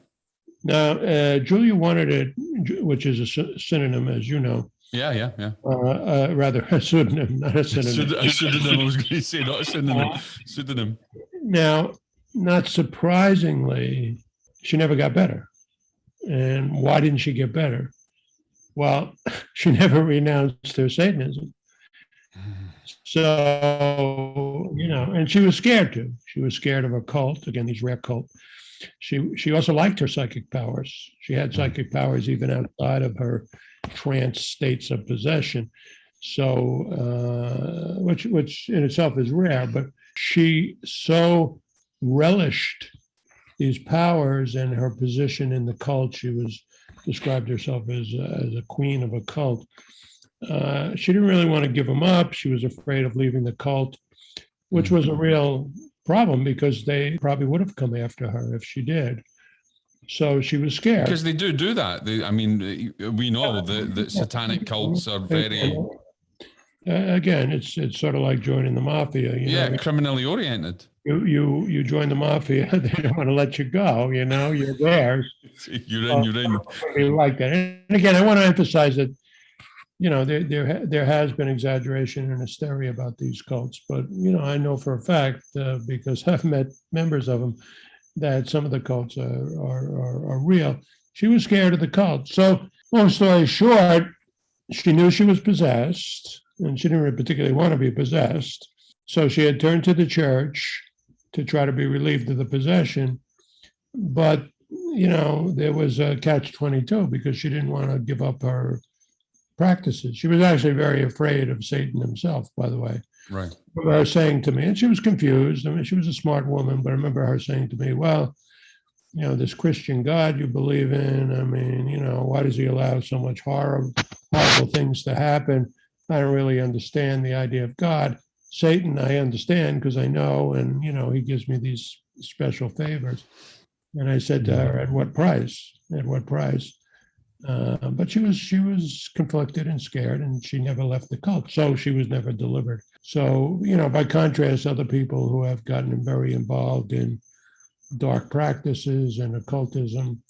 Now, Julia wanted it, which is a synonym, as you know. Yeah. Rather, a pseudonym, not a synonym. A pseudonym, I was going to say, not a synonym. Pseudonym. Now, not surprisingly, she never got better. And why didn't she get better? Well, she never renounced her Satanism. So, and she was scared to. She was scared of a cult, again, these rare cults. She also liked her psychic powers. She had psychic powers even outside of her trance states of possession. So, which in itself is rare, but she so relished these powers and her position in the cult. She described herself as a queen of a cult. She didn't really want to give them up. She was afraid of leaving the cult, which was a real problem because they probably would have come after her if she did. So she was scared. Because they do that. We know that satanic cults are very... Again, it's sort of like joining the mafia. Criminally oriented. You join the mafia, they don't want to let you go. You're there. You're in. You like that. And again, I want to emphasize that there has been exaggeration and hysteria about these cults, but I know for a fact because I've met members of them that some of the cults are real. She was scared of the cult. So, long story short, she knew she was possessed, and she didn't really particularly want to be possessed. So she had turned to the church to try to be relieved of the possession, but there was a catch-22 because she didn't want to give up her practices. She was actually very afraid of Satan himself, by the way. Right. I remember her saying to me, and she was confused. I mean, she was a smart woman, but I remember her saying to me, well, this Christian God you believe in, I mean, why does he allow so much horrible things to happen? I don't really understand the idea of God. Satan, I understand because I know, and, he gives me these special favors. And I said to her, at what price? At what price? But she was conflicted and scared, and she never left the cult. So she was never delivered. So, by contrast, other people who have gotten very involved in dark practices and occultism,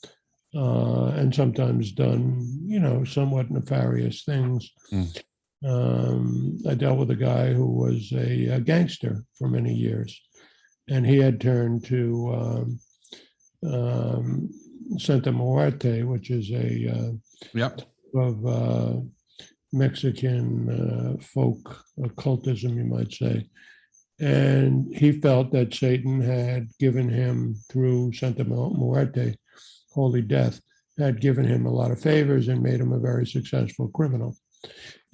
and sometimes done, somewhat nefarious things. I dealt with a guy who was a gangster for many years, and he had turned to Santa Muerte, which is a of Mexican folk occultism, you might say. And he felt that Satan had given him, through Santa Muerte, Holy Death, had given him a lot of favors and made him a very successful criminal.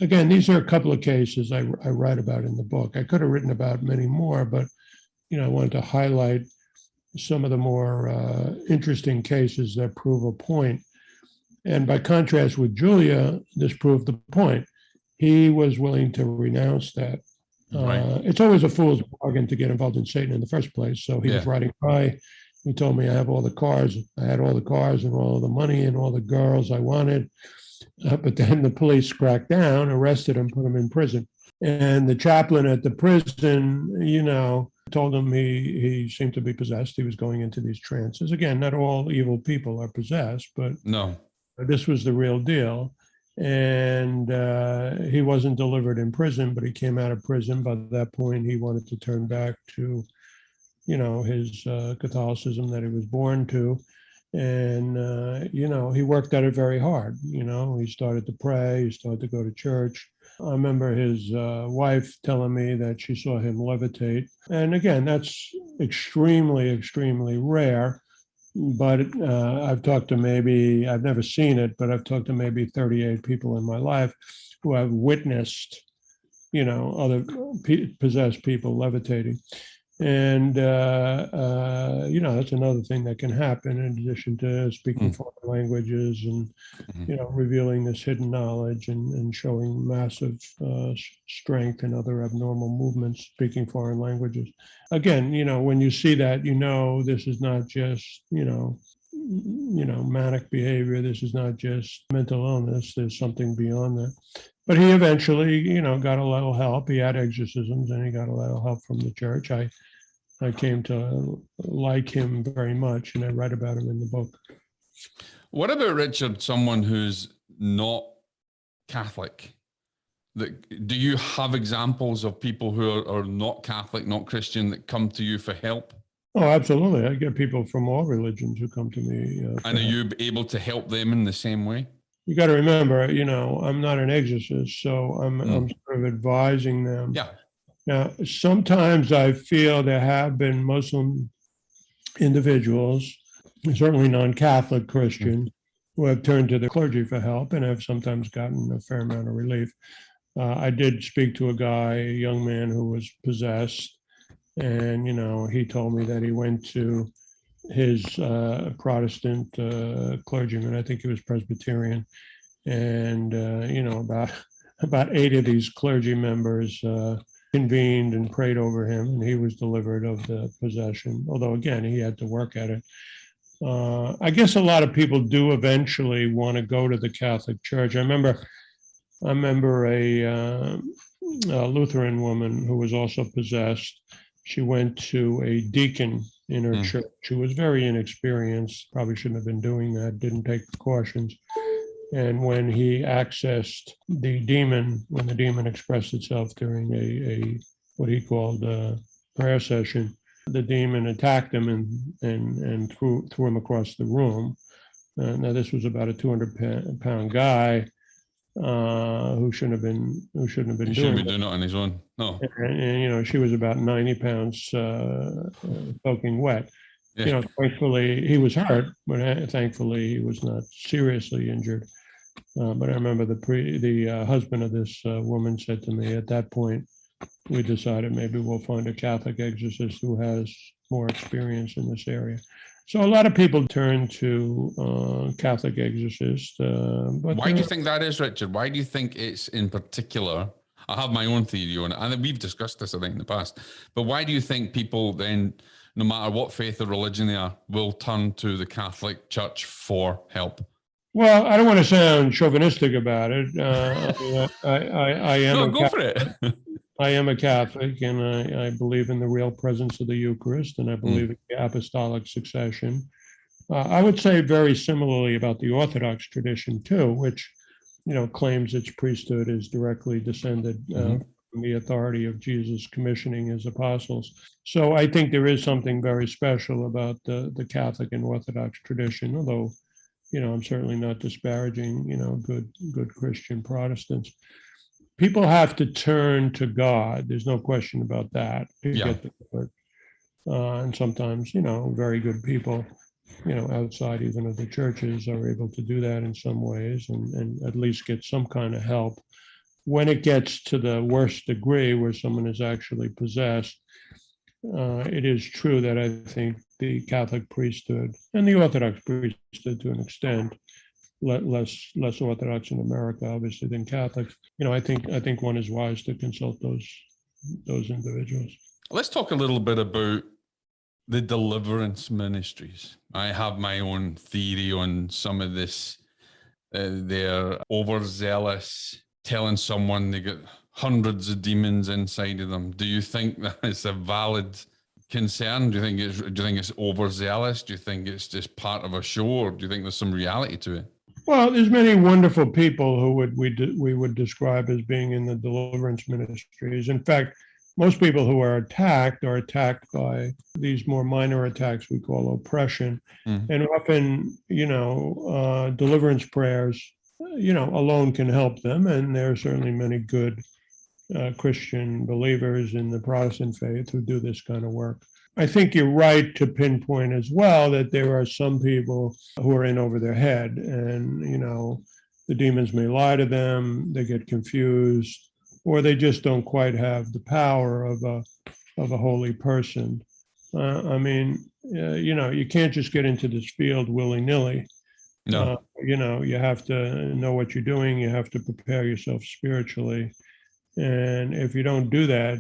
Again, these are a couple of cases I write about in the book. I could have written about many more, but I wanted to highlight some of the more interesting cases that prove a point. And by contrast with Julia, this proved the point. He was willing to renounce that. Right. It's always a fool's bargain to get involved in Satan in the first place. So he was riding high. He told me I have all the cars. I had all the cars and all the money and all the girls I wanted. But then the police cracked down, arrested him, put him in prison. And the chaplain at the prison, told him he seemed to be possessed. He was going into these trances. Again, not all evil people are possessed, but no, this was the real deal. And he wasn't delivered in prison, but he came out of prison. By that point, he wanted to turn back to, his Catholicism that he was born to. And, he worked at it very hard. He started to pray, he started to go to church. I remember his wife telling me that she saw him levitate. And again, that's extremely, extremely rare. But I've never seen it, but I've talked to maybe 38 people in my life who have witnessed, other possessed people levitating. And, that's another thing that can happen in addition to speaking foreign languages and, revealing this hidden knowledge and showing massive strength and other abnormal movements, speaking foreign languages. Again, when you see that, this is not just, manic behavior. This is not just mental illness. There's something beyond that. But he eventually, got a little help. He had exorcisms and he got a little help from the church. I came to like him very much, and I write about him in the book. What about, Richard, someone who's not Catholic? Do you have examples of people who are not Catholic, not Christian, that come to you for help? Oh, absolutely. I get people from all religions who come to me. And are you able to help them in the same way? You got to remember, I'm not an exorcist, so I'm sort of advising them. Yeah. Now, sometimes I feel there have been Muslim individuals, certainly non-Catholic Christians, who have turned to the clergy for help and have sometimes gotten a fair amount of relief. I did speak to a young man who was possessed, and, he told me that he went to his Protestant clergyman, I think he was Presbyterian, and, about 8 of these clergy members convened and prayed over him, and he was delivered of the possession, although again he had to work at it. I guess a lot of people do eventually want to go to the Catholic Church. I remember a Lutheran woman who was also possessed. She went to a deacon in her church who was very inexperienced, probably shouldn't have been doing that, didn't take precautions. And when he accessed the demon, when the demon expressed itself during a what he called a prayer session, the demon attacked him and threw him across the room. Now this was about a 200-pound guy who shouldn't have been doing it on his own. No. And she was about 90 pounds soaking wet. Yeah. Thankfully he was hurt, but thankfully he was not seriously injured. But I remember the husband of this woman said to me, at that point, we decided maybe we'll find a Catholic exorcist who has more experience in this area. So a lot of people turn to Catholic exorcists. But why do you think that is, Richard? Why do you think it's in particular? I have my own theory on it, and we've discussed this, I think, in the past. But why do you think people then, no matter what faith or religion they are, will turn to the Catholic Church for help? Well, I don't want to sound chauvinistic about it. I am. No, go for it. I am a Catholic, and I believe in the real presence of the Eucharist, and I believe in the apostolic succession. I would say very similarly about the Orthodox tradition too, which, claims its priesthood is directly descended from the authority of Jesus commissioning his apostles. So I think there is something very special about the Catholic and Orthodox tradition, although, I'm certainly not disparaging, good Christian Protestants. People have to turn to God. There's no question about that to get the word. And sometimes, very good people, outside even of the churches are able to do that in some ways and at least get some kind of help. When it gets to the worst degree where someone is actually possessed, it is true that I think the Catholic priesthood and the Orthodox priesthood to an extent, less Orthodox in America, obviously, than Catholics. I think one is wise to consult those individuals. Let's talk a little bit about the deliverance ministries. I have my own theory on some of this. They're overzealous, telling someone they got hundreds of demons inside of them. Do you think that is a valid concern? Do you think it's overzealous? Do you think it's just part of a show, or do you think there's some reality to it? Well, there's many wonderful people who we would describe as being in the deliverance ministries. In fact, most people who are attacked by these more minor attacks we call oppression. And often, deliverance prayers, alone can help them. And there are certainly many good Christian believers in the Protestant faith who do this kind of work. I think you're right to pinpoint as well that there are some people who are in over their head, and, the demons may lie to them, they get confused, or they just don't quite have the power of a holy person. You can't just get into this field willy-nilly. No. You have to know what you're doing. You have to prepare yourself spiritually. And if you don't do that,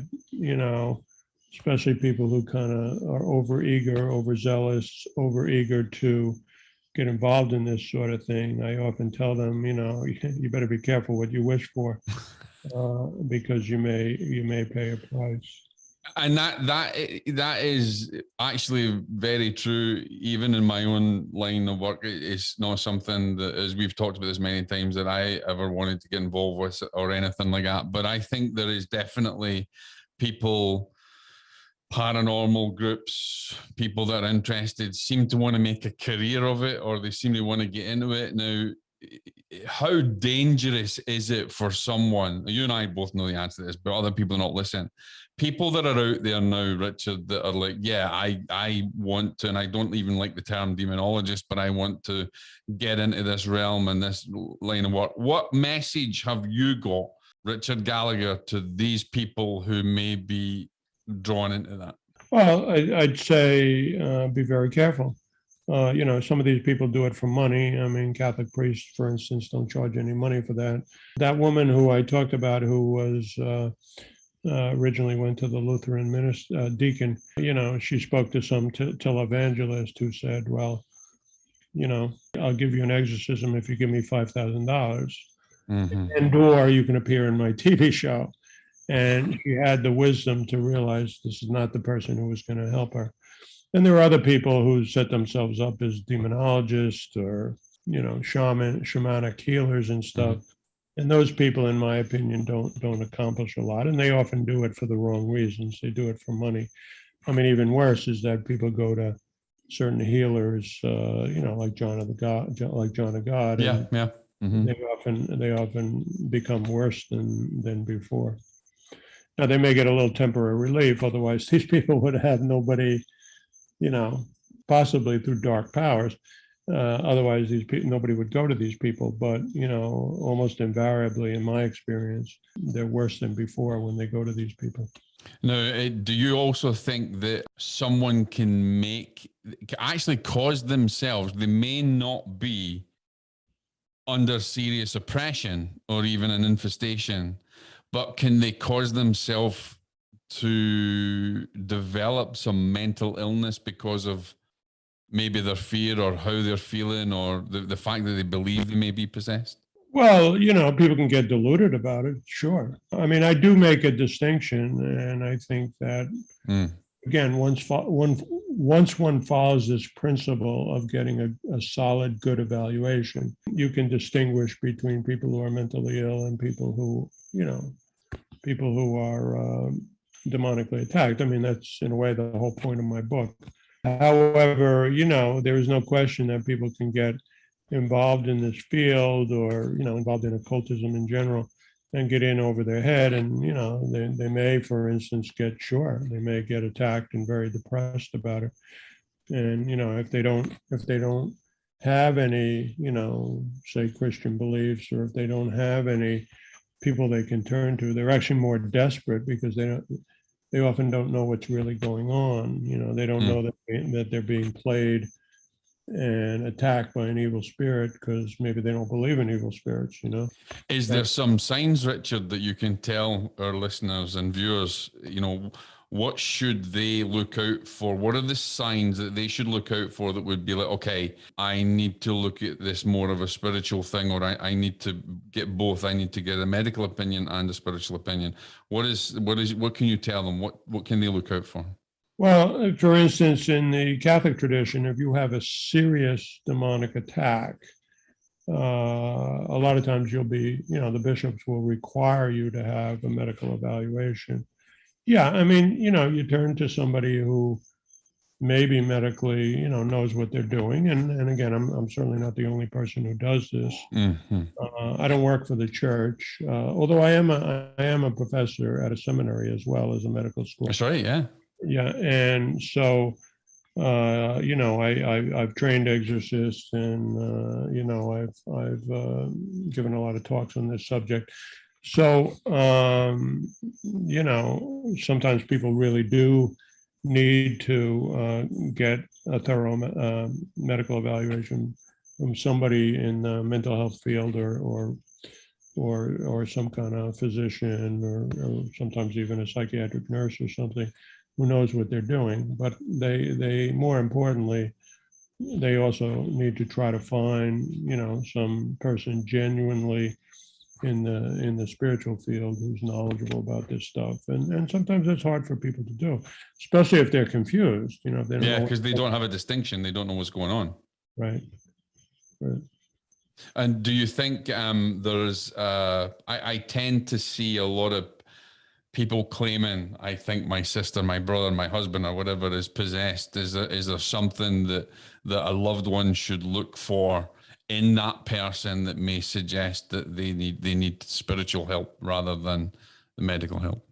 especially people who kind of are overzealous, overeager to get involved in this sort of thing, I often tell them, you better be careful what you wish for. Because you may pay a price. And that is actually very true. Even in my own line of work, it's not something that, as we've talked about this many times, that I ever wanted to get involved with or anything like that. But I think there is definitely people, paranormal groups, people that are interested, seem to want to make a career of it, or they seem to want to get into it. Now, how dangerous is it for someone? You and I both know the answer to this, but other people are not listening. People that are out there now, Richard, that are like, yeah, I want to, and I don't even like the term demonologist, but I want to get into this realm and this line of work. What message have you got, Richard Gallagher, to these people who may be drawn into that? Well, I'd say be very careful. Some of these people do it for money. I mean, Catholic priests, for instance, don't charge any money for that. That woman who I talked about, who was originally went to the Lutheran deacon, she spoke to some televangelist who said, well, I'll give you an exorcism if you give me $5,000, and or you can appear in my TV show. And she had the wisdom to realize this is not the person who was going to help her. And there are other people who set themselves up as demonologists or, shamanic healers and stuff. And those people, in my opinion, don't accomplish a lot. And they often do it for the wrong reasons. They do it for money. I mean, even worse is that people go to certain healers, like John of God. Yeah, yeah. They often become worse than before. Now, they may get a little temporary relief. Otherwise, these people would have nobody, possibly through dark powers. Otherwise, nobody would go to these people. But, almost invariably, in my experience, they're worse than before when they go to these people. Now, do you also think that someone can actually cause themselves, they may not be under serious oppression or even an infestation, but can they cause themselves to develop some mental illness because of maybe their fear or how they're feeling or the fact that they believe they may be possessed? Well, people can get deluded about it, sure. I mean, I do make a distinction, and I think that, again, once one follows this principle of getting a solid, good evaluation, you can distinguish between people who are mentally ill and people who are demonically attacked. I mean, that's in a way the whole point of my book. However, there is no question that people can get involved in this field or, involved in occultism in general and get in over their head. And, they may, for instance, they may get attacked and very depressed about it. And, if they don't have any, say Christian beliefs, or if they don't have any people they can turn to, they're actually more desperate because they often don't know what's really going on. They don't know that they're being played and attacked by an evil spirit because maybe they don't believe in evil spirits. Is there some signs, Richard, that you can tell our listeners and viewers, what should they look out for? What are the signs that they should look out for that would be like, okay, I need to look at this more of a spiritual thing, or I need to get both. I need to get a medical opinion and a spiritual opinion. What can you tell them? What can they look out for? Well, for instance, in the Catholic tradition, if you have a serious demonic attack, a lot of times the bishops will require you to have a medical evaluation. Yeah, I mean, you turn to somebody who maybe medically, knows what they're doing. And again, I'm certainly not the only person who does this. Mm-hmm. I don't work for the church, although I am a professor at a seminary as well as a medical school. That's right, yeah. Yeah, and so I've trained exorcists, and I've given a lot of talks on this subject. So sometimes people really do need to get a thorough medical evaluation from somebody in the mental health field, or some kind of physician, or sometimes even a psychiatric nurse or something who knows what they're doing. But they more importantly, they also need to try to find some person genuinely in the spiritual field who's knowledgeable about this stuff. And sometimes it's hard for people to do, especially if they're confused. If they don't know because they don't have a distinction. They don't know what's going on. Right. And do you think there's I tend to see a lot of people claiming, I think my sister, my brother, my husband, or whatever is possessed. Is there something that a loved one should look for in that person that may suggest that they need spiritual help rather than the medical help?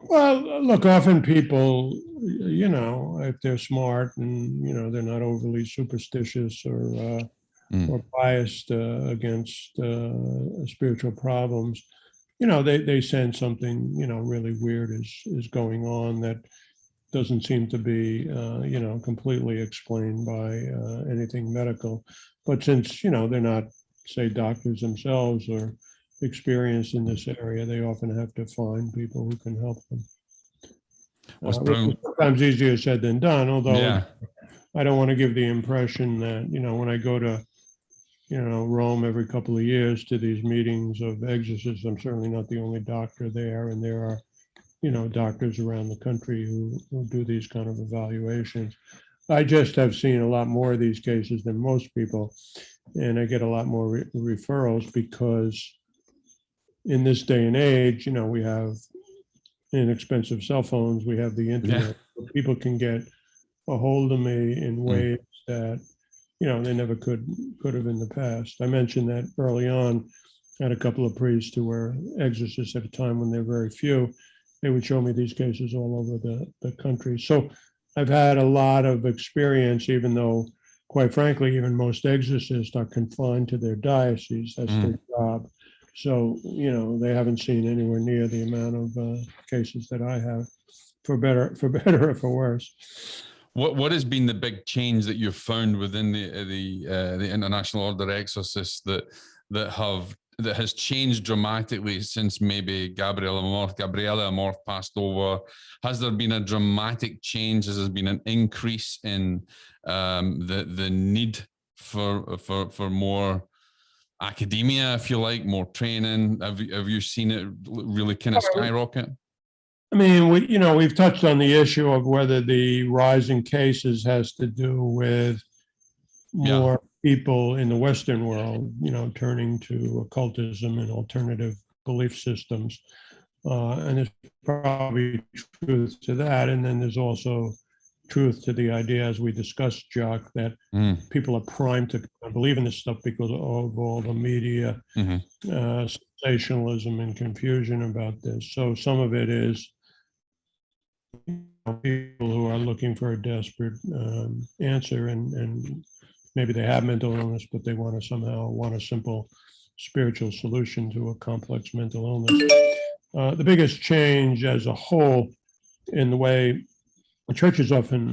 Well, look, often people, if they're smart and they're not overly superstitious or biased against spiritual problems, they sense something really weird is going on that doesn't seem to be completely explained by anything medical. But since they're not, say, doctors themselves or experienced in this area, they often have to find people who can help them. Which is sometimes easier said than done, although I don't want to give the impression that when I go to Rome every couple of years to these meetings of exorcists, I'm certainly not the only doctor there, and there are doctors around the country who do these kind of evaluations. I just have seen a lot more of these cases than most people, and I get a lot more referrals because in this day and age, we have inexpensive cell phones, we have the internet, so people can get a hold of me in ways that they never could have in the past. I mentioned that early on. I had a couple of priests who were exorcists at a time when there were very few. They would show me these cases all over the country. So I've had a lot of experience, even though, quite frankly, even most exorcists are confined to their diocese. That's their job. So, they haven't seen anywhere near the amount of cases that I have, for better or for worse. What has been the big change that you've found within the International Order of Exorcists that has changed dramatically since maybe Gabriella Amorth passed over? Has there been a dramatic change? Has there been an increase in the need for more academia, if you like, more training? Have you seen it really kind of skyrocket? I mean, we've touched on the issue of whether the rise in cases has to do with more people in the Western world, turning to occultism and alternative belief systems. And there's probably truth to that. And then there's also truth to the idea, as we discussed, Jock, that people are primed to believe in this stuff because of all the media sensationalism and confusion about this. So some of it is people who are looking for a desperate answer, and maybe they have mental illness, but they want a simple spiritual solution to a complex mental illness. The biggest change as a whole in the way churches often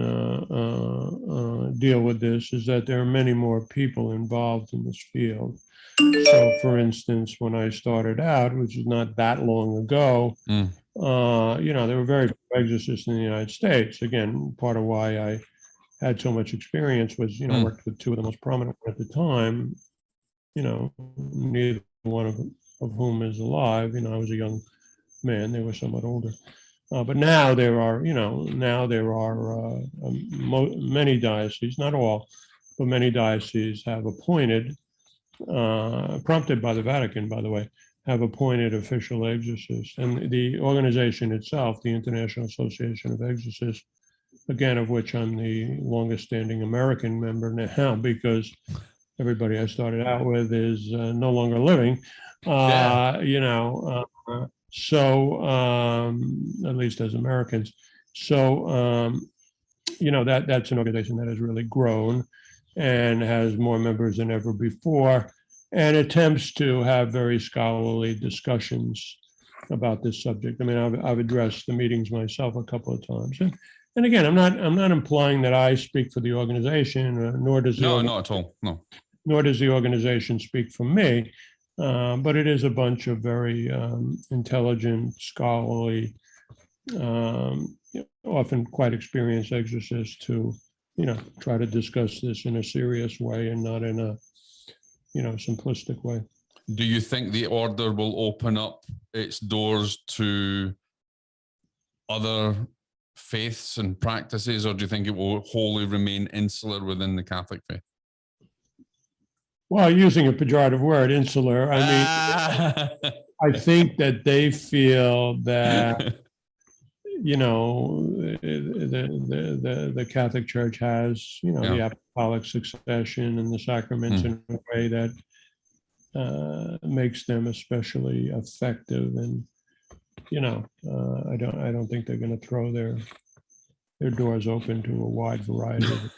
deal with this is that there are many more people involved in this field. So, for instance, when I started out, which is not that long ago, there were very few exorcists in the United States. Again, part of why I had so much experience was, I worked with two of the most prominent at the time, neither one of whom is alive. I was a young man, they were somewhat older. But now there are, many dioceses, not all, but many dioceses have appointed, prompted by the Vatican, by the way, have appointed official exorcists. And the organization itself, the International Association of Exorcists, again, of which I'm the longest standing American member now, because everybody I started out with is no longer living, so at least as Americans. So, that's an organization that has really grown and has more members than ever before, and attempts to have very scholarly discussions about this subject. I mean, I've addressed the meetings myself a couple of times, and again, I'm not implying that I speak for the organization, nor does not at all. No, nor does the organization speak for me. But it is a bunch of very intelligent, scholarly, often quite experienced exorcists who, try to discuss this in a serious way and not in a, simplistic way. Do you think the order will open up its doors to other faiths and practices, or do you think it will wholly remain insular within the Catholic faith? Well, using a pejorative word, insular, I mean, I think that they feel that, the Catholic Church has, the apostolic succession and the sacraments in a way that makes them especially effective. And, I don't think they're going to throw their doors open to a wide variety of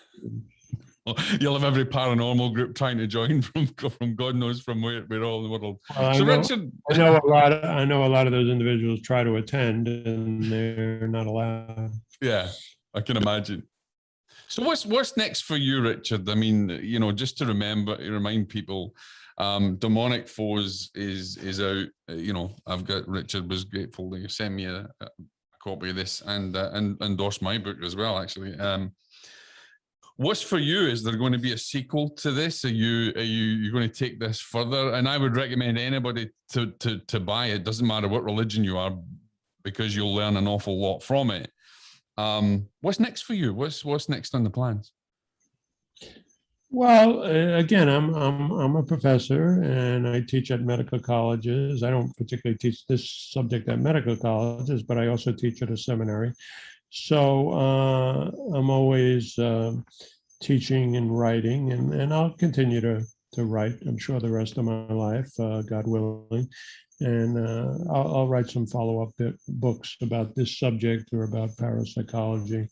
You'll have every paranormal group trying to join from God knows from where all in the world. So Richard, I know a lot of those individuals try to attend and they're not allowed. Yeah, I can imagine. So what's next for you, Richard? I mean, just to remind people, Demonic Foes is out. I've got Richard was grateful that you sent me a copy of this and endorsed my book as well, actually. What's for you? Is there going to be a sequel to this? Are you going to take this further? And I would recommend anybody to buy it. Doesn't matter what religion you are, because you'll learn an awful lot from it. What's next for you? What's next on the plans? Well, again, I'm a professor and I teach at medical colleges. I don't particularly teach this subject at medical colleges, but I also teach at a seminary. So I'm always teaching and writing, and I'll continue to write, I'm sure, the rest of my life, God willing. And I'll write some follow-up books about this subject or about parapsychology.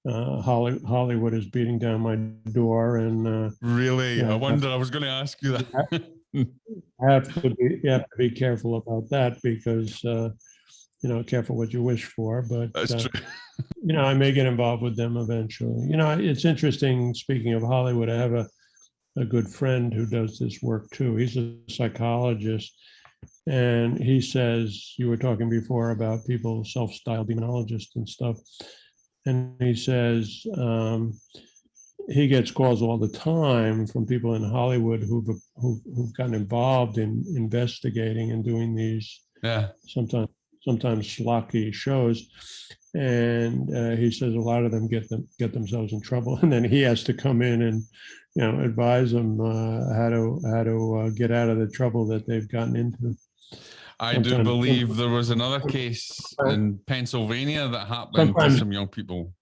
Hollywood is beating down my door, and really, I wonder. I was going to ask you that. You have to be careful about that, because careful what you wish for. But that's true. I may get involved with them eventually. It's interesting. Speaking of Hollywood, I have a good friend who does this work too. He's a psychologist, and he says, you were talking before about people self-styled demonologists and stuff, and he says he gets calls all the time from people in Hollywood who've gotten involved in investigating and doing these sometimes schlocky shows, and he says a lot of them get themselves in trouble, and then he has to come in and advise them how to get out of the trouble that they've gotten into. I do believe there was another case in Pennsylvania that happened to some young people.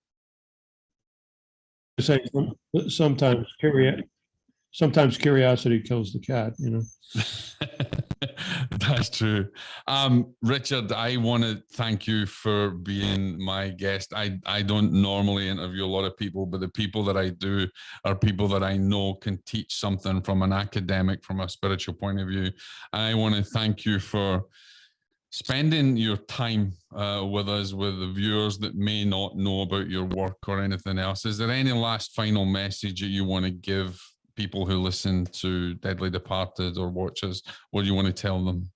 Sometimes curiosity kills the cat, That's true. Richard, I want to thank you for being my guest. I don't normally interview a lot of people, but the people that I do are people that I know can teach something from an academic, from a spiritual point of view. And I want to thank you for spending your time with us, with the viewers that may not know about your work or anything else, is there any last final message that you want to give people who listen to Deadly Departed or watch us? What do you want to tell them?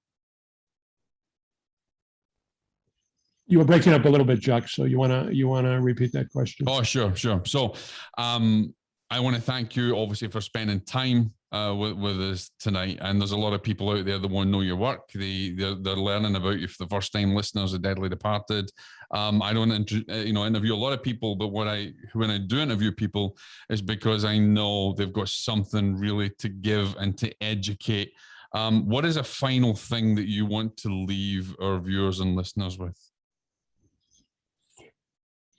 You were breaking up a little bit, Jack. So you wanna repeat that question? Oh, sure. So, I want to thank you, obviously, for spending time with us tonight. And there's a lot of people out there that want to know your work. They're learning about you for the first time. Listeners of Deadly Departed. I don't interview a lot of people, but when I do interview people, is because I know they've got something really to give and to educate. What is a final thing that you want to leave our viewers and listeners with?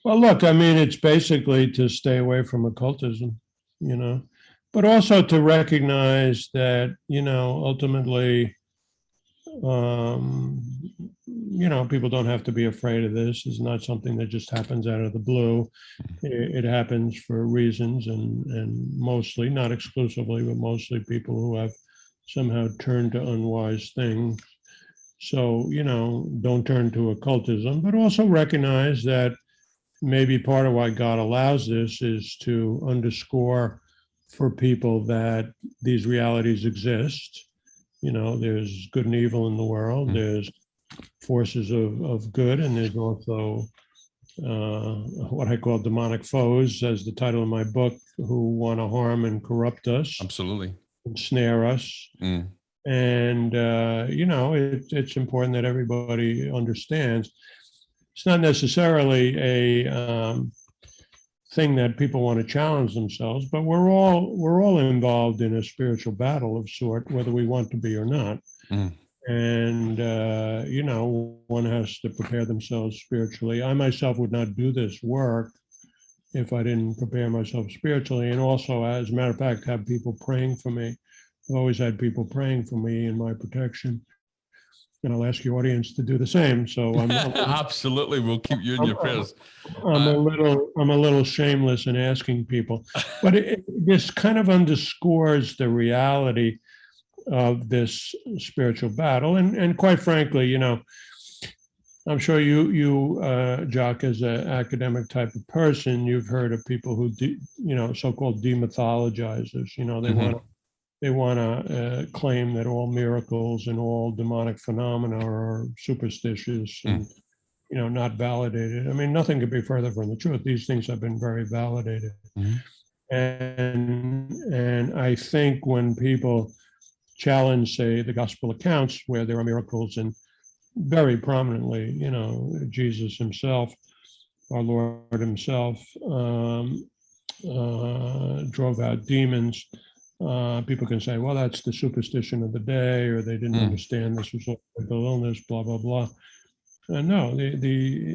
Well, look, I mean, it's basically to stay away from occultism, but also to recognize that, ultimately, people don't have to be afraid of this. It's not something that just happens out of the blue. It happens for reasons, and mostly, not exclusively, but mostly people who have somehow turned to unwise things. So, don't turn to occultism, but also recognize that maybe part of why God allows this is to underscore for people that these realities exist. There's good and evil in the world. There's forces of good, and there's also what I call demonic foes, as the title of my book, who want to harm and corrupt us. Absolutely. Ensnare us. And, it's important that everybody understands. It's not necessarily a thing that people want to challenge themselves, but we're all involved in a spiritual battle of sort, whether we want to be or not. And one has to prepare themselves spiritually. I myself would not do this work if I didn't prepare myself spiritually, and also, as a matter of fact, have people praying for me. I've always had people praying for me in my protection. And I'll ask your audience to do the same. So I'm absolutely, we'll keep you in your prayers. I'm a little shameless in asking people, but this kind of underscores the reality of this spiritual battle. And quite frankly, I'm sure you, Jock, as an academic type of person, you've heard of people who, so-called demythologizers. They want to claim that all miracles and all demonic phenomena are superstitious and, not validated. I mean, nothing could be further from the truth. These things have been very validated. And I think when people challenge, say, the gospel accounts where there are miracles, and very prominently, Jesus himself, our Lord himself, drove out demons. People can say, well, that's the superstition of the day, or they didn't understand this was a mental illness, blah, blah, blah. No,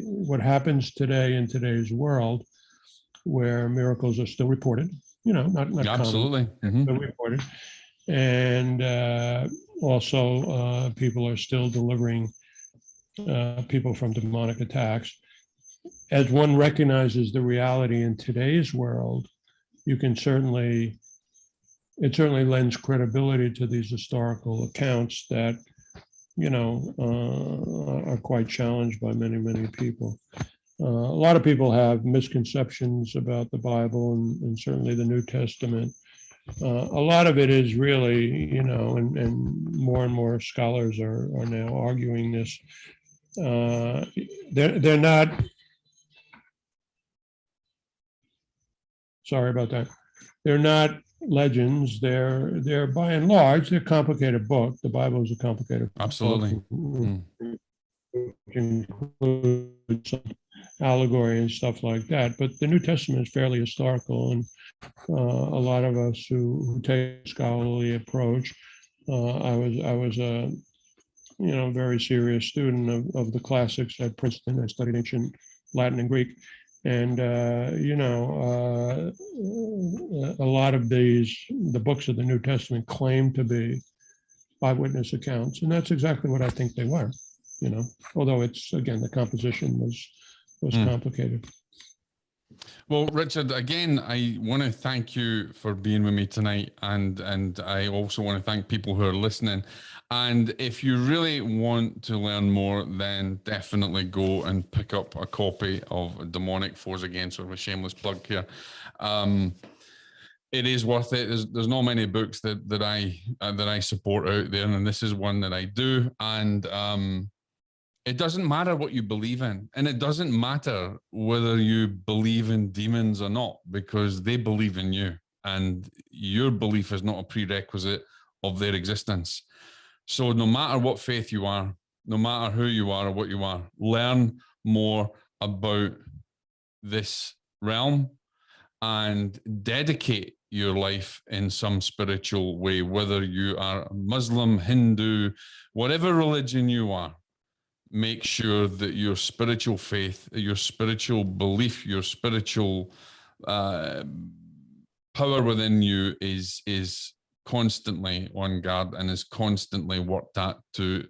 what happens today in today's world, where miracles are still reported, not absolutely common, but reported. And also people are still delivering people from demonic attacks. As one recognizes the reality in today's world, it certainly lends credibility to these historical accounts that, are quite challenged by many, many people. A lot of people have misconceptions about the Bible and certainly the New Testament. A lot of it is really, and more scholars are now arguing this. They're not, sorry about that. They're not legends. They're by and large, they're a complicated book. The Bible is a complicated absolutely book, which includes some allegory and stuff like that. But the New Testament is fairly historical, and a lot of us who take a scholarly approach. I was a very serious student of the classics at Princeton. I studied ancient Latin and Greek. And, a lot of the books of the New Testament claim to be eyewitness accounts. And that's exactly what I think they were, although it's, again, the composition was complicated. Well, Richard, again, I want to thank you for being with me tonight, and I also want to thank people who are listening. And if you really want to learn more, then definitely go and pick up a copy of Demonic Force. Again, sort of a shameless plug here. It is worth it. There's not many books that I support out there, and this is one that I do. And it doesn't matter what you believe in, and it doesn't matter whether you believe in demons or not, because they believe in you, and your belief is not a prerequisite of their existence. So no matter what faith you are, no matter who you are or what you are, learn more about this realm and dedicate your life in some spiritual way, whether you are Muslim, Hindu, whatever religion you are. Make sure that your spiritual faith, your spiritual belief, your spiritual power within you is constantly on guard and is constantly worked at to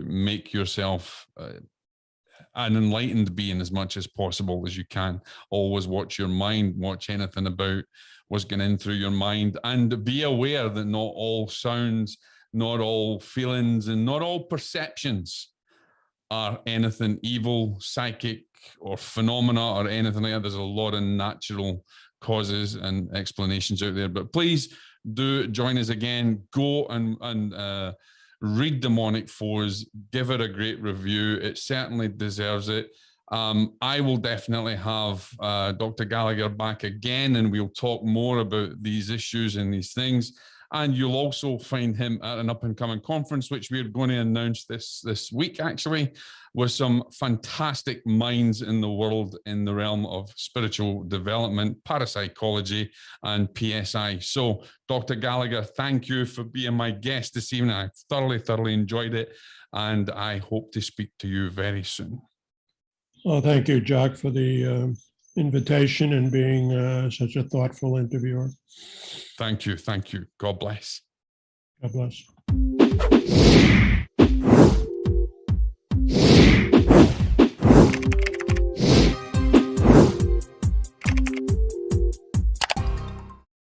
make yourself an enlightened being as much as possible as you can. Always watch your mind, watch anything about what's going in through your mind, and be aware that not all sounds, not all feelings, and not all perceptions are anything evil, psychic, or phenomena, or anything like that. There's a lot of natural causes and explanations out there. But please do join us again. Go and read Demonic Force. Give it a great review. It certainly deserves it. I will definitely have Dr. Gallagher back again, and we'll talk more about these issues and these things. And you'll also find him at an up-and-coming conference, which we're going to announce this week, actually, with some fantastic minds in the world in the realm of spiritual development, parapsychology, and PSI. So, Dr. Gallagher, thank you for being my guest this evening. I thoroughly enjoyed it, and I hope to speak to you very soon. Well, thank you, Jack, for the invitation and being such a thoughtful interviewer. Thank you. God bless. God bless.